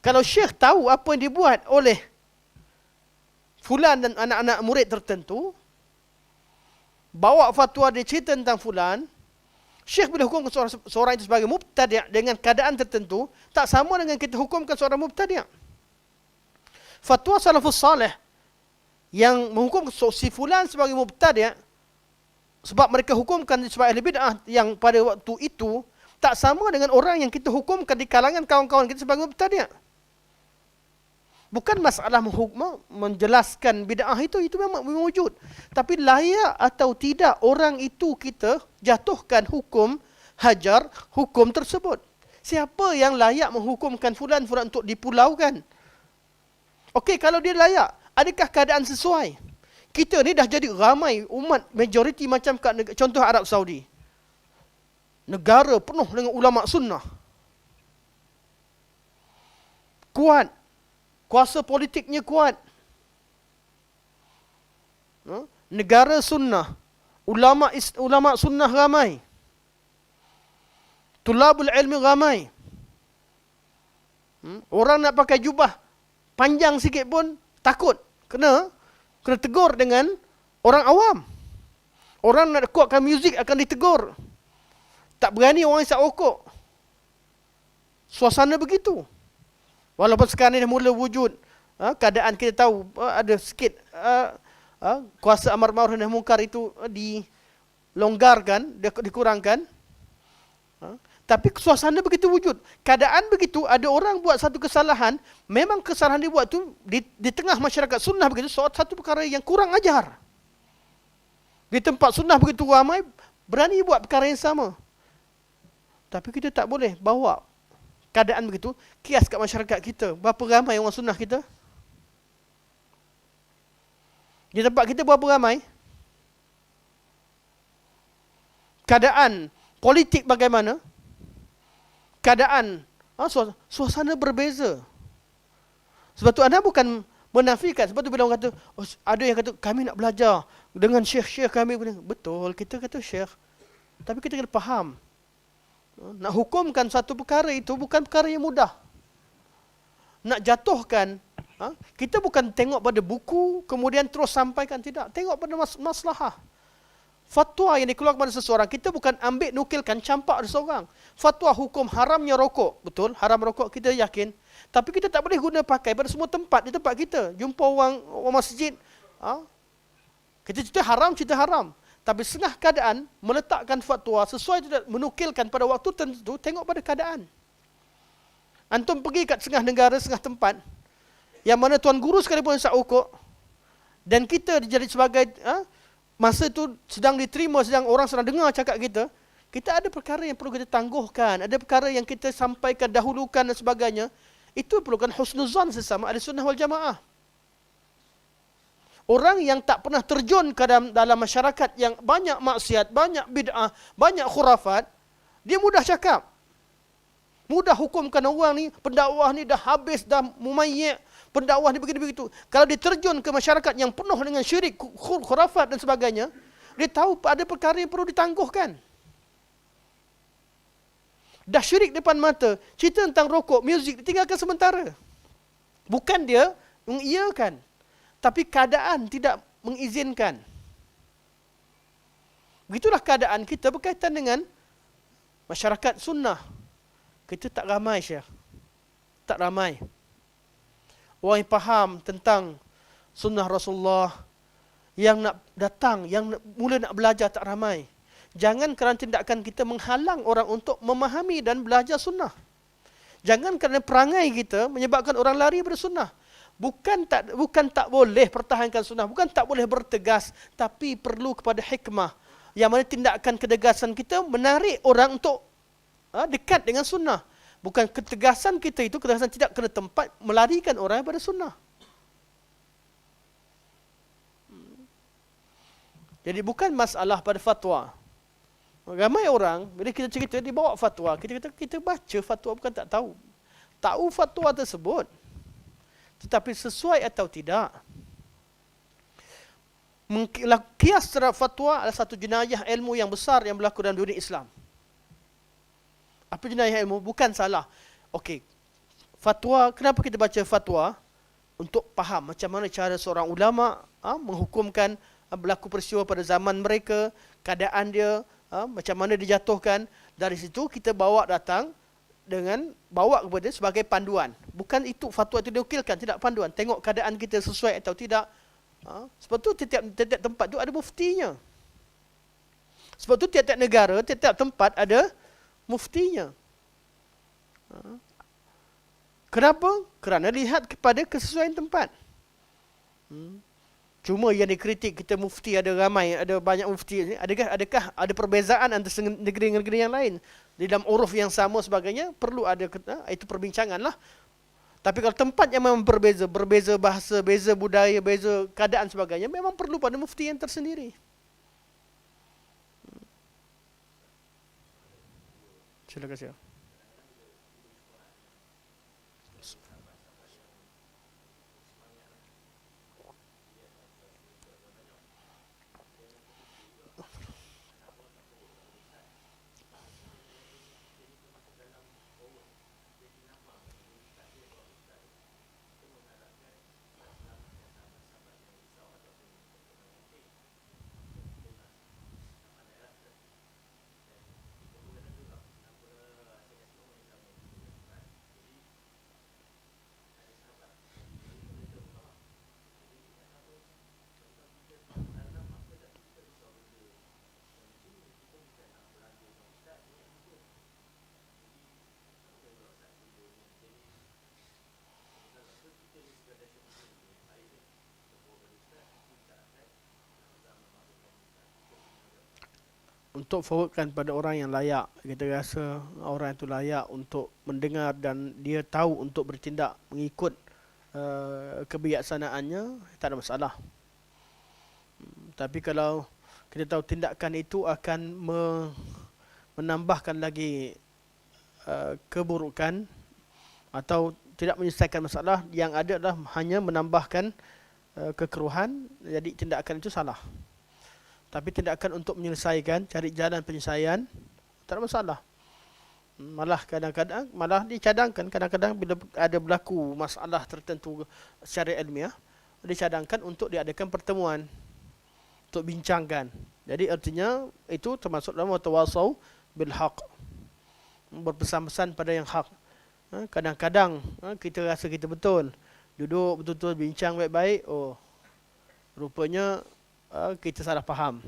S1: Kalau Syekh tahu apa yang dibuat oleh fulan dan anak-anak murid tertentu, bawa fatwa dia cerita tentang fulan, Syekh boleh hukumkan seorang itu sebagai mubtadi' dengan keadaan tertentu, tak sama dengan kita hukumkan seorang mubtadi'. Fatwa salafus salih yang menghukum si fulan sebagai mubtadi' sebab mereka hukumkan sebagai ahli bid'ah yang pada waktu itu, tak sama dengan orang yang kita hukumkan di kalangan kawan-kawan kita sebagai mubtadi'. Bukan masalah menjelaskan bid'ah itu memang wujud. Tapi layak atau tidak orang itu kita jatuhkan hukum hajar hukum tersebut. Siapa yang layak menghukumkan fulan-fulan untuk dipulaukan? Okey, kalau dia layak, adakah keadaan sesuai? Kita ni dah jadi ramai umat majoriti macam kat contoh Arab Saudi. Negara penuh dengan ulama sunnah. Kuat. Kuasa politiknya kuat. Negara sunnah. Ulama sunnah ramai. Tulabul ilmi ramai. Orang nak pakai jubah panjang sikit pun takut. Kena tegur dengan orang awam. Orang nak kuatkan muzik akan ditegur. Tak berani orang isap rokok. Suasana begitu. Walaupun sekarang ni dah mula wujud keadaan kita tahu ada sikit kuasa amar ma'ruf nahi munkar itu dilonggarkan, dikurangkan. Tapi suasana begitu wujud. Keadaan begitu, ada orang buat satu kesalahan, memang kesalahan dia buat tu di tengah masyarakat sunnah begitu, satu perkara yang kurang ajar. Di tempat sunnah begitu ramai, berani buat perkara yang sama. Tapi kita tak boleh bawa keadaan begitu, kias kat masyarakat kita. Berapa ramai orang sunnah kita? Di tempat kita berapa ramai? Keadaan politik bagaimana? Keadaan suasana berbeza. Sebab tu anda bukan menafikan. Sebab tu bila orang kata, ada yang kata kami nak belajar dengan syekh-syekh kami. Betul, kita kata syekh. Tapi kita kena faham. Nak hukumkan satu perkara itu bukan perkara yang mudah. Nak jatuhkan, kita bukan tengok pada buku kemudian terus sampaikan, tidak. Tengok pada maslahah. Fatwa yang dikeluarkan pada seseorang, kita bukan ambil nukilkan campak dari seorang. Fatwa hukum haramnya rokok, betul, haram rokok kita yakin. Tapi kita tak boleh guna pakai pada semua tempat di tempat kita. Jumpa orang masjid, kita cerita haram. Tapi setengah keadaan meletakkan fatwa sesuai tidak menukilkan pada waktu tertentu, tengok pada keadaan. Antum pergi kat setengah negara, setengah tempat, yang mana tuan guru sekalipun isap rokok, dan kita jadi sebagai, masa itu sedang diterima, orang sedang dengar cakap kita ada perkara yang perlu kita tangguhkan, ada perkara yang kita sampaikan, dahulukan dan sebagainya. Itu perlukan husnuzan sesama ahli sunnah wal jamaah. Orang yang tak pernah terjun ke dalam masyarakat yang banyak maksiat, banyak bid'ah, banyak khurafat, dia mudah cakap. Mudah hukumkan orang ni, pendakwah ni dah habis, dah mumayyi', pendakwah ni begitu-begitu. Kalau dia terjun ke masyarakat yang penuh dengan syirik, khurafat dan sebagainya, dia tahu ada perkara yang perlu ditangguhkan. Dah syirik depan mata, cerita tentang rokok, muzik, ditinggalkan sementara. Bukan dia mengiyakan, tapi keadaan tidak mengizinkan. Begitulah keadaan kita berkaitan dengan masyarakat sunnah. Kita tak ramai, Syekh. Tak ramai. Orang yang faham tentang sunnah Rasulullah, yang nak datang, yang mula nak belajar tak ramai. Jangan kerana tindakan kita menghalang orang untuk memahami dan belajar sunnah. Jangan kerana perangai kita menyebabkan orang lari dari sunnah. Bukan tak boleh pertahankan sunnah, bukan tak boleh bertegas, tapi perlu kepada hikmah. Yang mana tindakan ketegasan kita menarik orang untuk dekat dengan sunnah. Bukan ketegasan kita itu, ketegasan tidak kena tempat, melarikan orang daripada sunnah. Jadi bukan masalah pada fatwa. Ramai orang, bila kita cerita, dia bawa fatwa. Kita kata, kita baca fatwa, bukan tak tahu. Tahu fatwa tersebut. Tetapi sesuai atau tidak. Kias terhadap fatwa adalah satu jenayah ilmu yang besar yang berlaku dalam dunia Islam. Apa jenayah ilmu? Bukan salah. Okey, fatwa, kenapa kita baca fatwa? Untuk faham macam mana cara seorang ulama menghukumkan berlaku peristiwa pada zaman mereka, keadaan dia, macam mana dijatuhkan. Dari situ kita bawa datang dengan bawa kepada sebagai panduan. Bukan itu fatwa itu diukilkan, tidak panduan. Tengok keadaan kita sesuai atau tidak. Sebab tu tiap tempat tu ada muftinya. Sebab tu tiap-tiap negara, tiap-tiap tempat ada muftinya. Kenapa? Kerana lihat kepada kesesuaian tempat. Cuma yang dikritik kita mufti ada ramai, ada banyak mufti. Adakah ada perbezaan antara negeri-negeri yang lain? Di dalam uruf yang sama sebagainya, perlu ada, itu perbincangan lah. Tapi kalau tempat yang memang berbeza bahasa, beza budaya, beza keadaan sebagainya, memang perlu pada mufti yang tersendiri. Silakan silakan. Untuk forwardkan pada orang yang layak, kita rasa orang itu layak untuk mendengar dan dia tahu untuk bertindak mengikut kebijaksanaannya, tak ada masalah. Tapi kalau kita tahu tindakan itu akan menambahkan lagi keburukan atau tidak menyelesaikan masalah, yang ada adalah hanya menambahkan kekeruhan, jadi tindakan itu salah. Tapi tindakan untuk menyelesaikan, cari jalan penyelesaian, tak ada masalah. Malah kadang-kadang, malah dicadangkan kadang-kadang bila ada berlaku masalah tertentu secara ilmiah, dicadangkan untuk diadakan pertemuan, untuk bincangkan. Jadi artinya itu termasuk dalam watawasau bil haq, berpesan-pesan pada yang hak. Kadang-kadang kita rasa kita betul, duduk betul-betul bincang baik-baik, oh rupanya kita salah faham.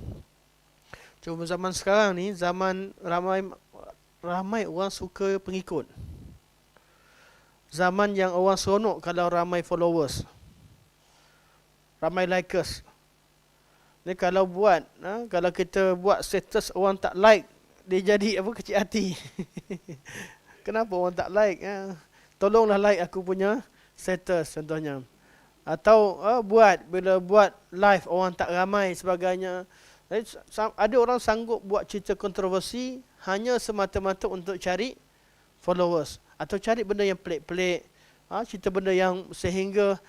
S1: Cuma zaman sekarang ni, zaman ramai orang suka pengikut. Zaman yang orang seronok kalau ramai followers, ramai likers. Ni kalau kalau kita buat status orang tak like, dia jadi apa, kecil hati. Kenapa orang tak like? Tolonglah like aku punya status contohnya. Atau bila buat live orang tak ramai sebagainya. Ada orang sanggup buat cerita kontroversi hanya semata-mata untuk cari followers, atau cari benda yang pelik-pelik, cerita benda yang sehingga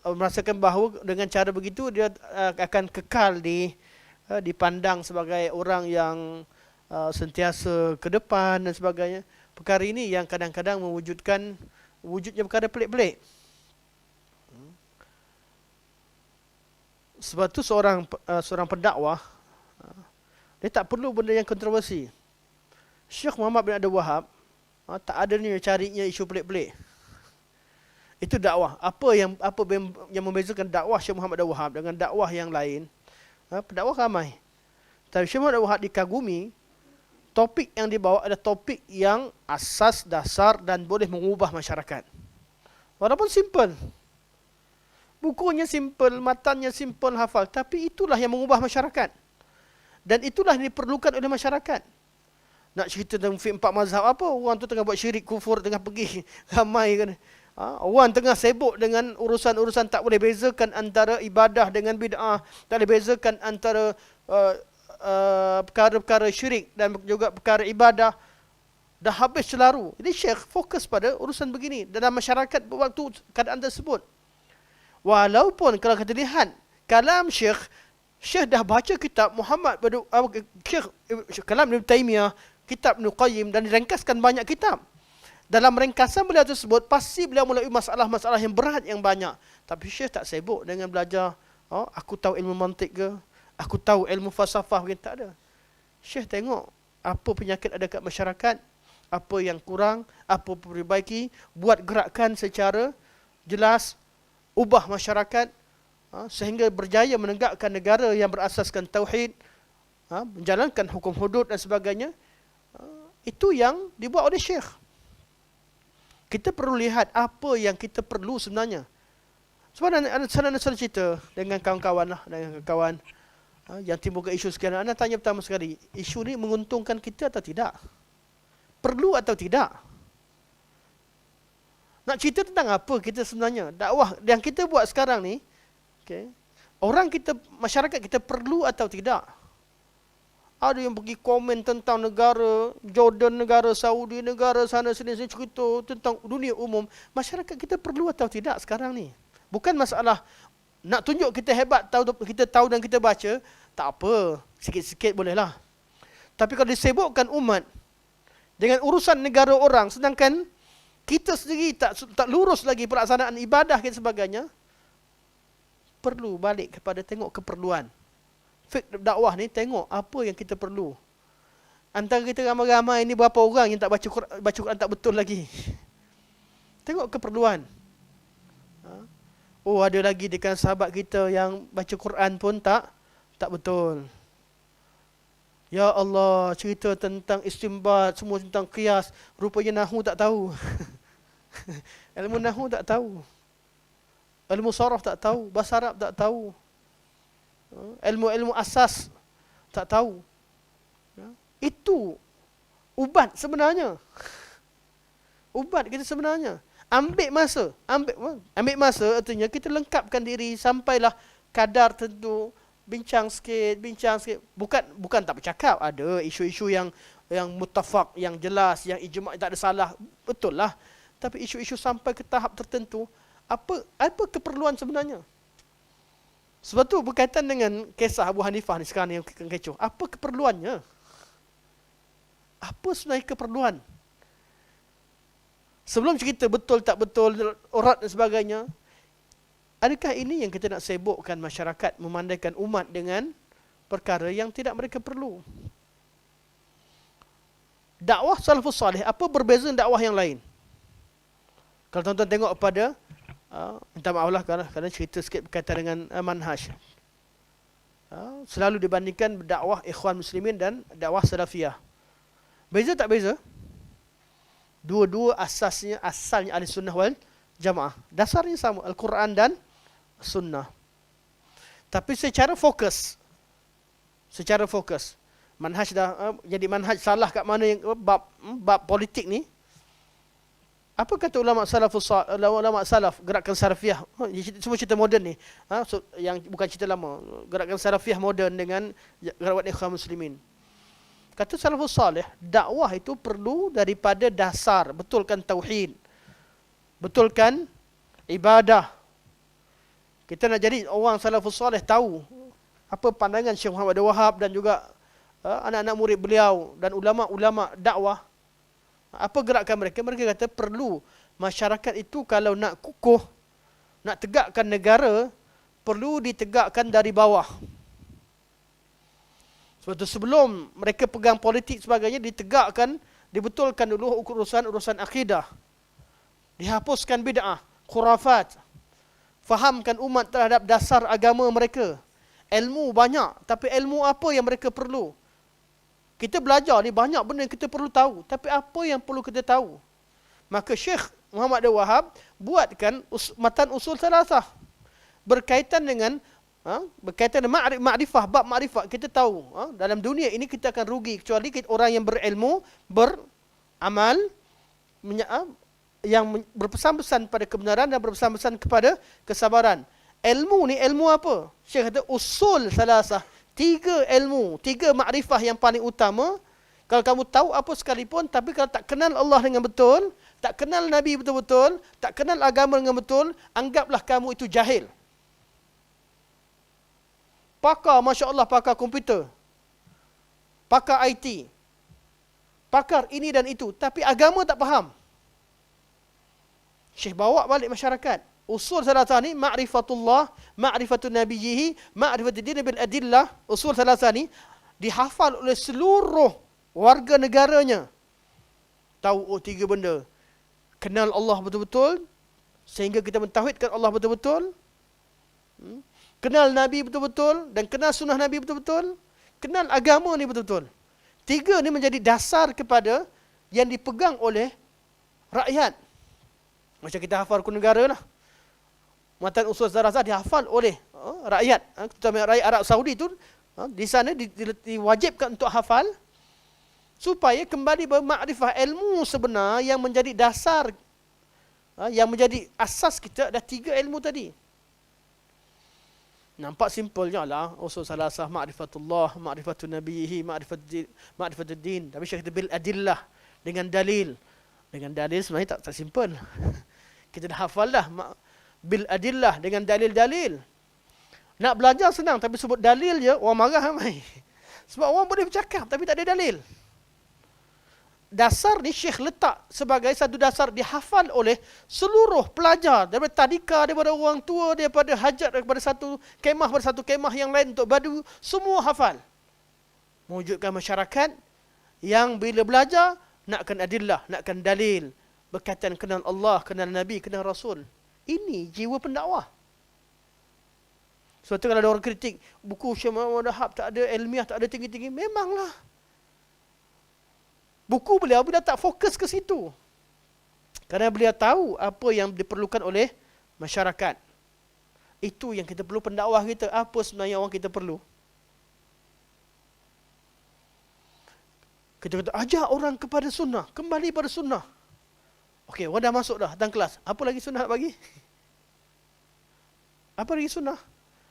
S1: merasakan bahawa dengan cara begitu dia akan kekal dipandang sebagai orang yang sentiasa ke depan dan sebagainya. Perkara ini yang kadang-kadang wujudnya perkara pelik-pelik. Sebab tu seorang pendakwah, dia tak perlu benda yang kontroversi. Syekh Muhammad bin Abdul Wahab tak ada ni carinya isu pelik-pelik. Itu dakwah. Apa yang membezakan dakwah Syekh Muhammad bin Abdul Wahab dengan dakwah yang lain? Pendakwah ramai. Tapi Syekh Muhammad bin Abdul Wahab dikagumi, topik yang dibawa adalah topik yang asas, dasar dan boleh mengubah masyarakat. Walaupun simple. Bukunya simple, matanya simple, hafal. Tapi itulah yang mengubah masyarakat. Dan itulah yang diperlukan oleh masyarakat. Nak cerita tentang fiqh 4 mazhab apa? Orang tu tengah buat syirik kufur, tengah pergi ramai kan. Orang tengah sibuk dengan urusan-urusan, tak boleh bezakan antara ibadah dengan bid'ah. Tak boleh bezakan antara perkara-perkara syirik dan juga perkara ibadah. Dah habis selaru. Jadi Syekh fokus pada urusan begini dalam masyarakat waktu keadaan tersebut. Walaupun kalau kita lihat kalam Syekh dah baca kitab kalam Ibn Taymiyah, kitab Ibn Qayyim, dan direngkaskan banyak kitab. Dalam ringkasan beliau tersebut, pasti beliau melalui masalah-masalah yang berat yang banyak. Tapi Syekh tak sibuk dengan belajar, aku tahu ilmu mantik ke, aku tahu ilmu falsafah ke, tak ada. Syekh tengok apa penyakit ada kat masyarakat, apa yang kurang, apa perlu diperbaiki, buat gerakan secara jelas, ubah masyarakat sehingga berjaya menegakkan negara yang berasaskan tauhid, menjalankan hukum hudud dan sebagainya. Itu yang dibuat oleh Syekh. Kita perlu lihat apa yang kita perlu sebenarnya. Sebab ada cerita dengan kawan-kawan lah, dengan kawan yang timbul ke isu sekian. Anda tanya pertama sekali, isu ni menguntungkan kita atau tidak? Perlu atau tidak? Nak cerita tentang apa kita sebenarnya? Dakwah yang kita buat sekarang ni, okay, orang kita, masyarakat kita perlu atau tidak? Ada yang pergi komen tentang negara Jordan, negara Saudi, negara sana sini cerita tentang dunia umum. Masyarakat kita perlu atau tidak sekarang ni? Bukan masalah nak tunjuk kita hebat, kita tahu dan kita baca, tak apa, sikit-sikit bolehlah. Tapi kalau disibukkan umat dengan urusan negara orang, sedangkan kita sendiri tak lurus lagi pelaksanaan ibadah dan sebagainya, perlu balik kepada tengok keperluan. Fik dakwah ni tengok apa yang kita perlu. Antara kita ramai-ramai ni berapa orang yang tak baca Quran tak betul lagi. Tengok keperluan. Oh, ada lagi dekat sahabat kita yang baca Quran pun tak betul. Ya Allah, cerita tentang istinbat, semua tentang qiyas, rupanya nahwu tak tahu. Ilmu nahwu tak tahu. Ilmu saraf tak tahu, bahasa Arab tak tahu. Ilmu asas tak tahu. Itu ubat sebenarnya. Ubat kita sebenarnya. Ambil masa artinya kita lengkapkan diri sampailah kadar tentu, bincang sikit. Bukan tak bercakap, ada isu-isu yang muttafaq, yang jelas, yang ijma' tak ada salah, betul lah. Tapi isu-isu sampai ke tahap tertentu, apa keperluan sebenarnya? Sebab tu berkaitan dengan kisah Abu Hanifah ni sekarang yang kecoh. Apa keperluannya? Apa sebenarnya keperluan? Sebelum cerita betul tak betul, urat dan sebagainya, adakah ini yang kita nak sibukkan masyarakat, memandaikan umat dengan perkara yang tidak mereka perlu? Dakwah salafus salih, apa berbeza dengan dakwah yang lain? Kalau tuan-tuan tengok pada, minta maaf lah kerana cerita sikit berkaitan dengan manhaj. Selalu dibandingkan dakwah ikhwan muslimin dan dakwah salafiyah. Beza tak beza? Dua-dua asalnya ahli sunnah wal jamaah. Dasarnya sama, Al-Quran dan sunnah. Tapi secara fokus, manhaj dah jadi manhaj salah kat mana yang bab politik ni. Apa kata ulama salaf gerakan salafiyah? Semua cerita moden ni. Yang bukan cerita lama. Gerakan salafiyah moden dengan gerakan ikhwan muslimin. Kata salafus salih, dakwah itu perlu daripada dasar, betulkan tauhid, betulkan ibadah. Kita nak jadi orang salafus salih tahu apa pandangan Syekh Muhammad Wahab dan juga anak-anak murid beliau dan ulama-ulama dakwah. Apa gerakan mereka? Mereka kata perlu masyarakat itu kalau nak kukuh, nak tegakkan negara, perlu ditegakkan dari bawah. Sebab itu sebelum mereka pegang politik sebagainya, ditegakkan, dibetulkan dulu urusan akidah. Dihapuskan bid'ah, khurafat. Fahamkan umat terhadap dasar agama mereka. Ilmu banyak, tapi ilmu apa yang mereka perlu? Kita belajar ni banyak benda yang kita perlu tahu, tapi apa yang perlu kita tahu? Maka Syekh Muhammad Wahab buatkan matan usul salasah. Berkaitan dengan ma'rifah, bab ma'rifah. Kita tahu dalam dunia ini kita akan rugi kecuali orang yang berilmu, beramal, yang berpesan-pesan pada kebenaran dan berpesan-pesan kepada kesabaran. Ilmu ni ilmu apa? Syekh kata usul salasah. 3 ilmu, 3 ma'rifah yang paling utama. Kalau kamu tahu apa sekalipun, tapi kalau tak kenal Allah dengan betul, tak kenal Nabi betul-betul, tak kenal agama dengan betul, anggaplah kamu itu jahil. Pakar, Masya Allah, pakar komputer, pakar IT, pakar ini dan itu, tapi agama tak faham. Syekh bawa balik masyarakat. Usul salasah ni, ma'rifatullah, ma'rifatun nabiyyihi, ma'rifatul din bil adillah. Usul salasah ni dihafal oleh seluruh warga negaranya. Tahu 3 benda. Kenal Allah betul-betul, sehingga kita mentauhidkan Allah betul-betul. Kenal Nabi betul-betul, dan kenal sunnah Nabi betul-betul. Kenal agama ni betul-betul. 3 ni menjadi dasar kepada yang dipegang oleh rakyat. Macam kita hafal rukun negara lah. Matan usul salasah dihafal oleh rakyat, terutama rakyat Arab Saudi tu, di sana diwajibkan untuk hafal supaya kembali bermakrifah ilmu sebenar yang menjadi dasar, yang menjadi asas kita. Ada 3 ilmu tadi. Nampak simpelnya lah usul salasah, ma'rifatullah, ma'rifatun nabihi, ma'rifatul din. Tapi Syekh kata bil adillah, dengan dalil. Dengan dalil sebenarnya tak simpel. Kita dah hafal dah bil adillah, dengan dalil-dalil. Nak belajar senang, tapi sebut dalil je orang marah ramai. Sebab orang boleh bercakap tapi tak ada dalil. Dasar ni Syekh letak sebagai satu dasar dihafal oleh seluruh pelajar, daripada tadika, daripada orang tua, daripada hajat, daripada satu kemah pada satu kemah yang lain untuk badu, semua hafal. Mewujudkan masyarakat yang bila belajar nakkan adillah, nakkan dalil, berkaitan kenal Allah, kenal Nabi, kenal Rasul. Ini jiwa pendakwah. Sebab tu kalau ada orang kritik, buku Syekh Muhammad Wahab tak ada ilmiah, tak ada tinggi-tinggi, memanglah. Buku beliau tak fokus ke situ. Kerana beliau tahu apa yang diperlukan oleh masyarakat. Itu yang kita perlu, pendakwah kita. Apa sebenarnya orang kita perlu? Kita kata, ajak orang kepada sunnah, kembali pada sunnah. Okey, orang dah masuk dah dalam kelas. Apa lagi sunnah nak bagi? Apa lagi sunnah?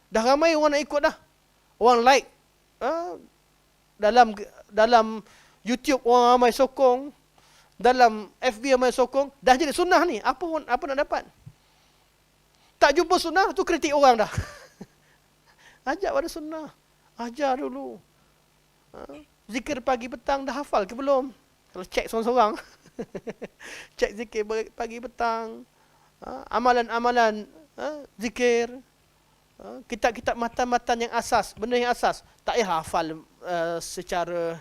S1: Dah ramai orang nak ikut dah. Orang like. Dalam YouTube orang ramai sokong. Dalam FB ramai sokong. Dah jadi sunnah ni. Apa nak dapat? Tak jumpa sunnah, tu kritik orang dah. Ajak pada sunnah. Ajar dulu. Zikir pagi petang dah hafal ke belum? Kalau cek seorang-seorang. Cek zikir pagi petang. Amalan-amalan zikir. Kitab-kitab matan-matan yang asas, benda yang asas. Tak payah hafal secara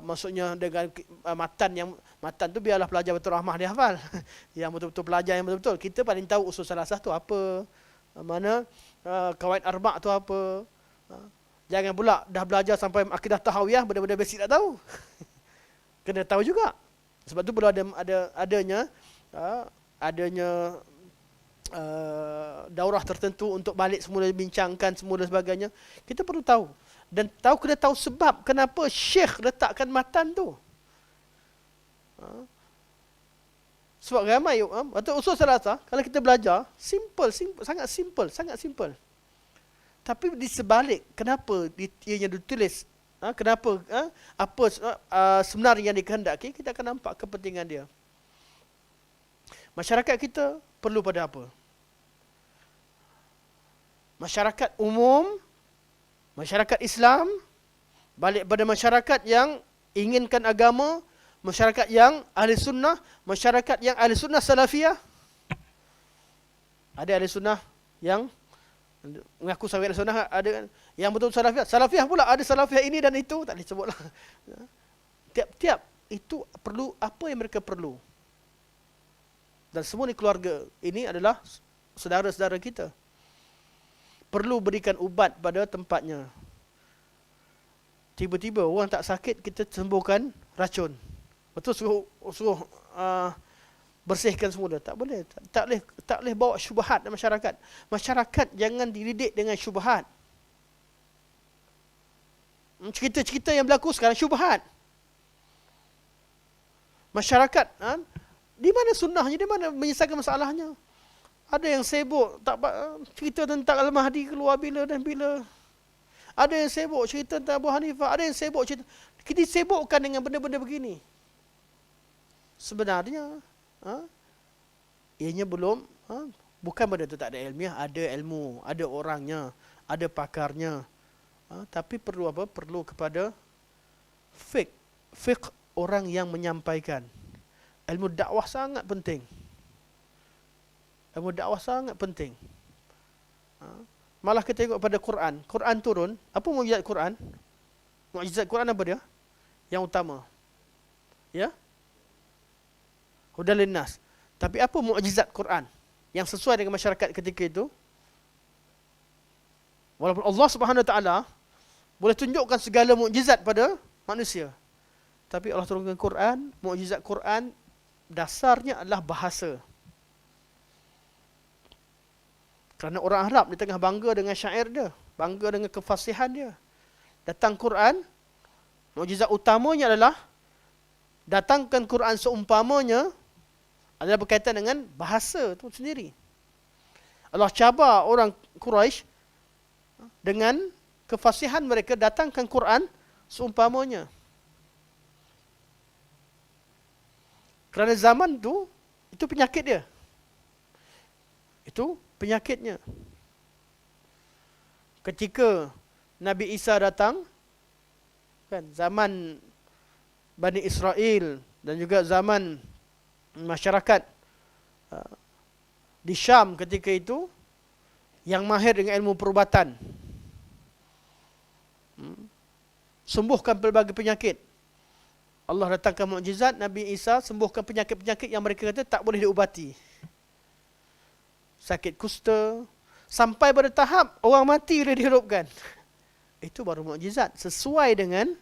S1: maksudnya dengan matan tu biarlah pelajar betul rahmah dia hafal. Yang betul-betul pelajar yang betul-betul. Kita paling tahu usul salasah tu apa. Mana qawaid arba' tu apa. Jangan pula dah belajar sampai akidah tahawiyah, benda-benda basic tak tahu. Kena tahu juga. Sebab tu perlu adanya daurah tertentu untuk balik semula, bincangkan semula sebagainya. Kita perlu tahu. Dan kena tahu sebab kenapa Syekh letakkan matan tu. Sebab ramai, atau usul salasah, kalau kita belajar, simple, sangat simple. Tapi di sebalik, kenapa ianya ditulis, kenapa, apa sebenarnya yang dikehendaki, kita akan nampak kepentingan dia. Masyarakat kita perlu pada apa? Masyarakat umum, masyarakat Islam, balik pada masyarakat yang inginkan agama, masyarakat yang ahli sunnah, masyarakat yang ahli sunnah salafiyah. Ada ahli sunnah yang mengaku sebagai ahli sunnah, ada kan yang betul salafiyah. Salafiyah pula ada salafiyah ini dan itu, tak boleh sebutlah. Tiap-tiap itu perlu apa yang mereka perlu. Dan semua ni keluarga ini adalah saudara-saudara kita. Perlu berikan ubat pada tempatnya. Tiba-tiba orang tak sakit, kita sembuhkan racun. Betul, suruh bersihkan semula. Tak boleh. Tak boleh bawa syubhat dalam masyarakat. Masyarakat jangan dididik dengan syubhat. Cerita-cerita yang berlaku sekarang syubhat. Masyarakat, di mana sunnahnya, di mana menyelesaikan masalahnya? Ada yang sibuk cerita tentang Al-Mahdi keluar bila dan bila. Ada yang sibuk cerita tentang Abu Hanifah, ada yang sibuk cerita. Kita sibukkan dengan benda-benda begini. Sebenarnya, ianya belum, bukan benda itu tak ada ilmiah, ada ilmu, ada orangnya, ada pakarnya. Tapi perlu apa? Perlu kepada fiqh orang yang menyampaikan. Ilmu dakwah sangat penting. Ilmu dakwah sangat penting. Malah kita tengok pada Quran. Quran turun. Apa mukjizat Quran? Mukjizat Quran apa dia? Yang utama. Ya? Hudan linnas. Tapi apa mukjizat Quran? Yang sesuai dengan masyarakat ketika itu? Walaupun Allah Subhanahu Wa Taala boleh tunjukkan segala mukjizat pada manusia. Tapi Allah turunkan Quran, mukjizat Quran dasarnya adalah bahasa. Kerana orang Arab di tengah bangga dengan syair dia, bangga dengan kefasihan dia. Datang Quran, mukjizat utamanya adalah datangkan Quran seumpamanya adalah berkaitan dengan bahasa itu sendiri. Allah cabar orang Quraisy dengan kefasihan mereka, datangkan Quran seumpamanya. Kerana zaman itu penyakit dia. Itu penyakitnya. Ketika Nabi Isa datang, kan, zaman Bani Israel dan juga zaman masyarakat di Syam ketika itu yang mahir dengan ilmu perubatan, sembuhkan pelbagai penyakit. Allah datangkan mukjizat, Nabi Isa sembuhkan penyakit-penyakit yang mereka kata tak boleh diubati. Sakit kusta, sampai pada tahap orang mati boleh dihidupkan. Itu baru mukjizat sesuai dengan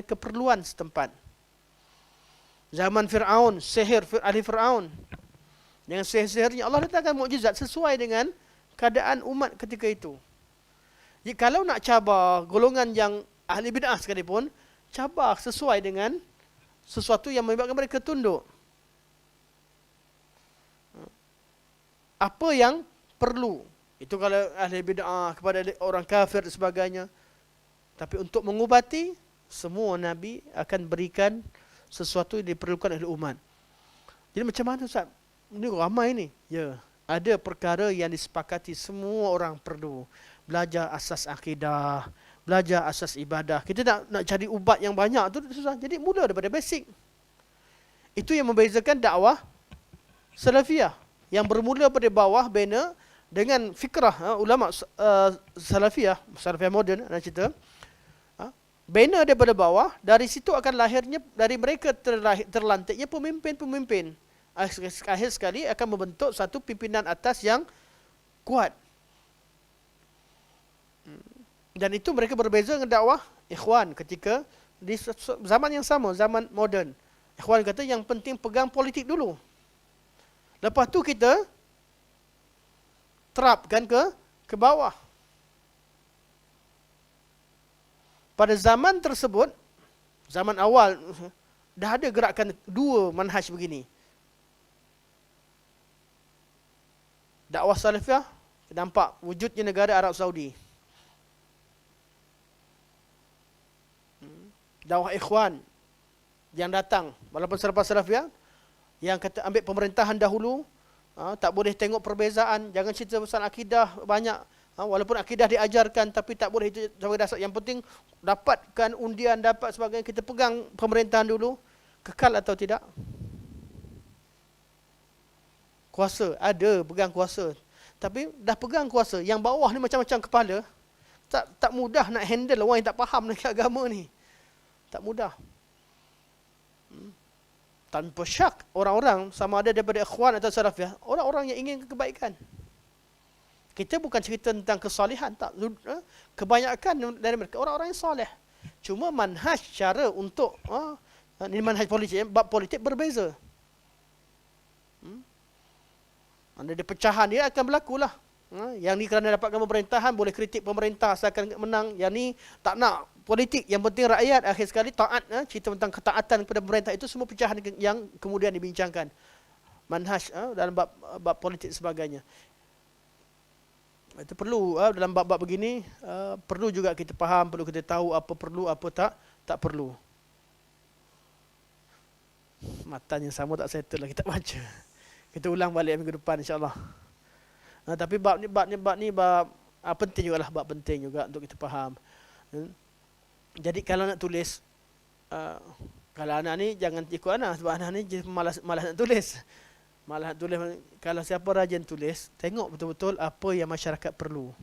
S1: keperluan setempat. Zaman Fir'aun, sihir ahli Fir'aun, dengan sihir-sihirnya Allah datangkan mukjizat sesuai dengan keadaan umat ketika itu. Jadi kalau nak cabar golongan yang ahli bid'ah sekalipun, cabar sesuai dengan sesuatu yang menyebabkan mereka tunduk. Apa yang perlu. Itu kalau ahli bid'ah kepada orang kafir dan sebagainya. Tapi untuk mengubati, semua Nabi akan berikan sesuatu yang diperlukan oleh umat. Jadi macam mana Ustaz? Ini ramai ni. Ya, ada perkara yang disepakati semua orang perlu. Belajar asas akidah, belajar asas ibadah. Kita nak cari ubat yang banyak tu susah. Jadi mula daripada basic. Itu yang membezakan dakwah salafiyah. Yang bermula pada bawah bina dengan fikrah ulama salafiyah moden nak cerita. Bina daripada bawah, dari situ akan lahirnya, dari mereka terlantiknya pemimpin-pemimpin. Akhir sekali akan membentuk satu pimpinan atas yang kuat. Dan itu mereka berbeza dengan dakwah Ikhwan ketika di zaman yang sama, zaman moden. Ikhwan kata yang penting pegang politik dulu. Lepas tu kita terapkan ke bawah. Pada zaman tersebut, zaman awal, dah ada gerakan dua manhaj begini. Dakwah salafiyah, nampak wujudnya negara Arab Saudi. Dakwah Ikhwan yang datang, walaupun selepas salafiyah, yang kata ambil pemerintahan dahulu, tak boleh tengok perbezaan, jangan cerita pasal akidah banyak, walaupun akidah diajarkan tapi tak boleh itu sebagai dasar. Yang penting dapatkan undian, dapat sebagainya, kita pegang pemerintahan dulu. Kekal atau tidak? Kuasa, ada pegang kuasa. Tapi dah pegang kuasa, yang bawah ni macam-macam kepala, tak mudah nak handle orang yang tak faham dengan agama ni. Tak mudah. Tanpa syak, orang-orang sama ada daripada Ikhwan atau Salafiyah, orang-orang yang ingin kebaikan. Kita bukan cerita tentang kesalihan, tak. Kebanyakan dari mereka orang-orang yang soleh. Cuma manhaj, cara untuk ini manhaj politik, bab politik berbeza. Ada pecahan dia akan berlakulah. Yang ni kerana dapatkan pemerintahan, boleh kritik pemerintah asalkan menang. Yang ni tak nak politik, yang penting rakyat. Akhir sekali taat, cerita tentang ketaatan kepada pemerintah. Itu semua pecahan yang kemudian dibincangkan. Manhaj dalam bab politik sebagainya. Itu perlu dalam bab-bab begini, perlu juga kita faham, perlu kita tahu apa perlu, apa tak perlu. Matan yang sama tak settle lah, kita baca. Kita ulang balik minggu depan insya-Allah. Tapi bab ni penting jugalah, bab penting juga untuk kita faham. Jadi kalau nak tulis, kalau anak ni jangan ikut anak, sebab anak ni malas nak tulis. Malah tulis, kalau siapa rajin tulis, tengok betul-betul apa yang masyarakat perlu.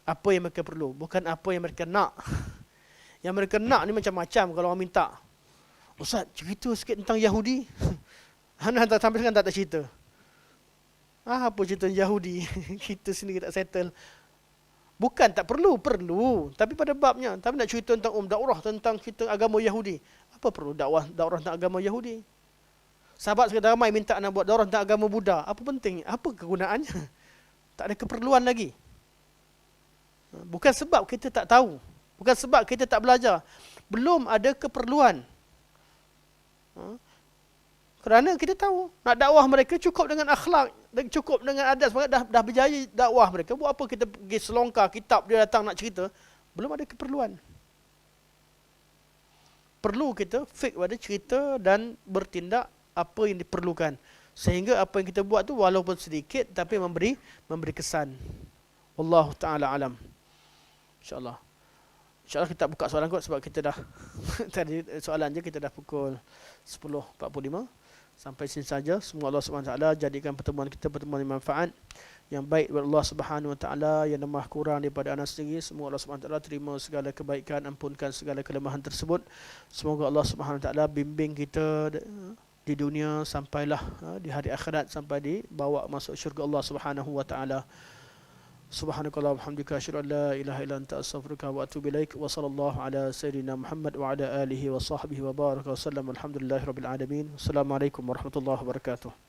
S1: Apa yang mereka perlu, bukan apa yang mereka nak. Yang mereka nak ni macam-macam kalau orang minta. Ustaz, cerita sikit tentang Yahudi. Anak sampai sekarang tak cerita. Apa cerita Yahudi? Kita sendiri tak settle. Bukan tak perlu, perlu. Tapi pada babnya. Tapi nak cerita tentang dakwah, tentang kita agama Yahudi. Apa perlu dakwah tentang agama Yahudi? Sahabat sekitar ramai minta nak buat daurah tentang agama Buddha. Apa penting? Apa kegunaannya? Tak ada keperluan lagi. Bukan sebab kita tak tahu. Bukan sebab kita tak belajar. Belum ada keperluan. Kerana kita tahu, nak dakwah mereka cukup dengan akhlak, cukup dengan adat, dah berjaya dakwah mereka. Buat apa kita pergi selongkar kitab dia datang nak cerita? Belum ada keperluan. Perlu kita fik pada cerita dan bertindak apa yang diperlukan. Sehingga apa yang kita buat tu walaupun sedikit tapi memberi kesan. Wallahu ta'ala alam. InsyaAllah. InsyaAllah kita buka soalan kot sebab kita dah tadi soalan je kita dah pukul 10.45. Sampai sini saja. Semoga Allah Subhanahu Wa Taala jadikan pertemuan kita pertemuan yang manfaat, yang baik buat Allah Subhanahu Wa Taala, yang lemah kurang daripada anak sendiri. Semoga Allah Subhanahu Wa Taala terima segala kebaikan, ampunkan segala kelemahan tersebut. Semoga Allah Subhanahu Wa Taala bimbing kita di dunia sampailah di hari akhirat, sampai dibawa masuk syurga Allah Subhanahu Wa Taala. Subhanakallah walhamdulillah asyhadu an la ilaha illa anta astaghfiruka wa atubu ilaik wa sallallahu ala sayyidina Muhammad wa ala alihi wa sahbihi wa baraka wa sallam. Alhamdulillahirabbil alamin. Assalamualaikum warahmatullahi wabarakatuh.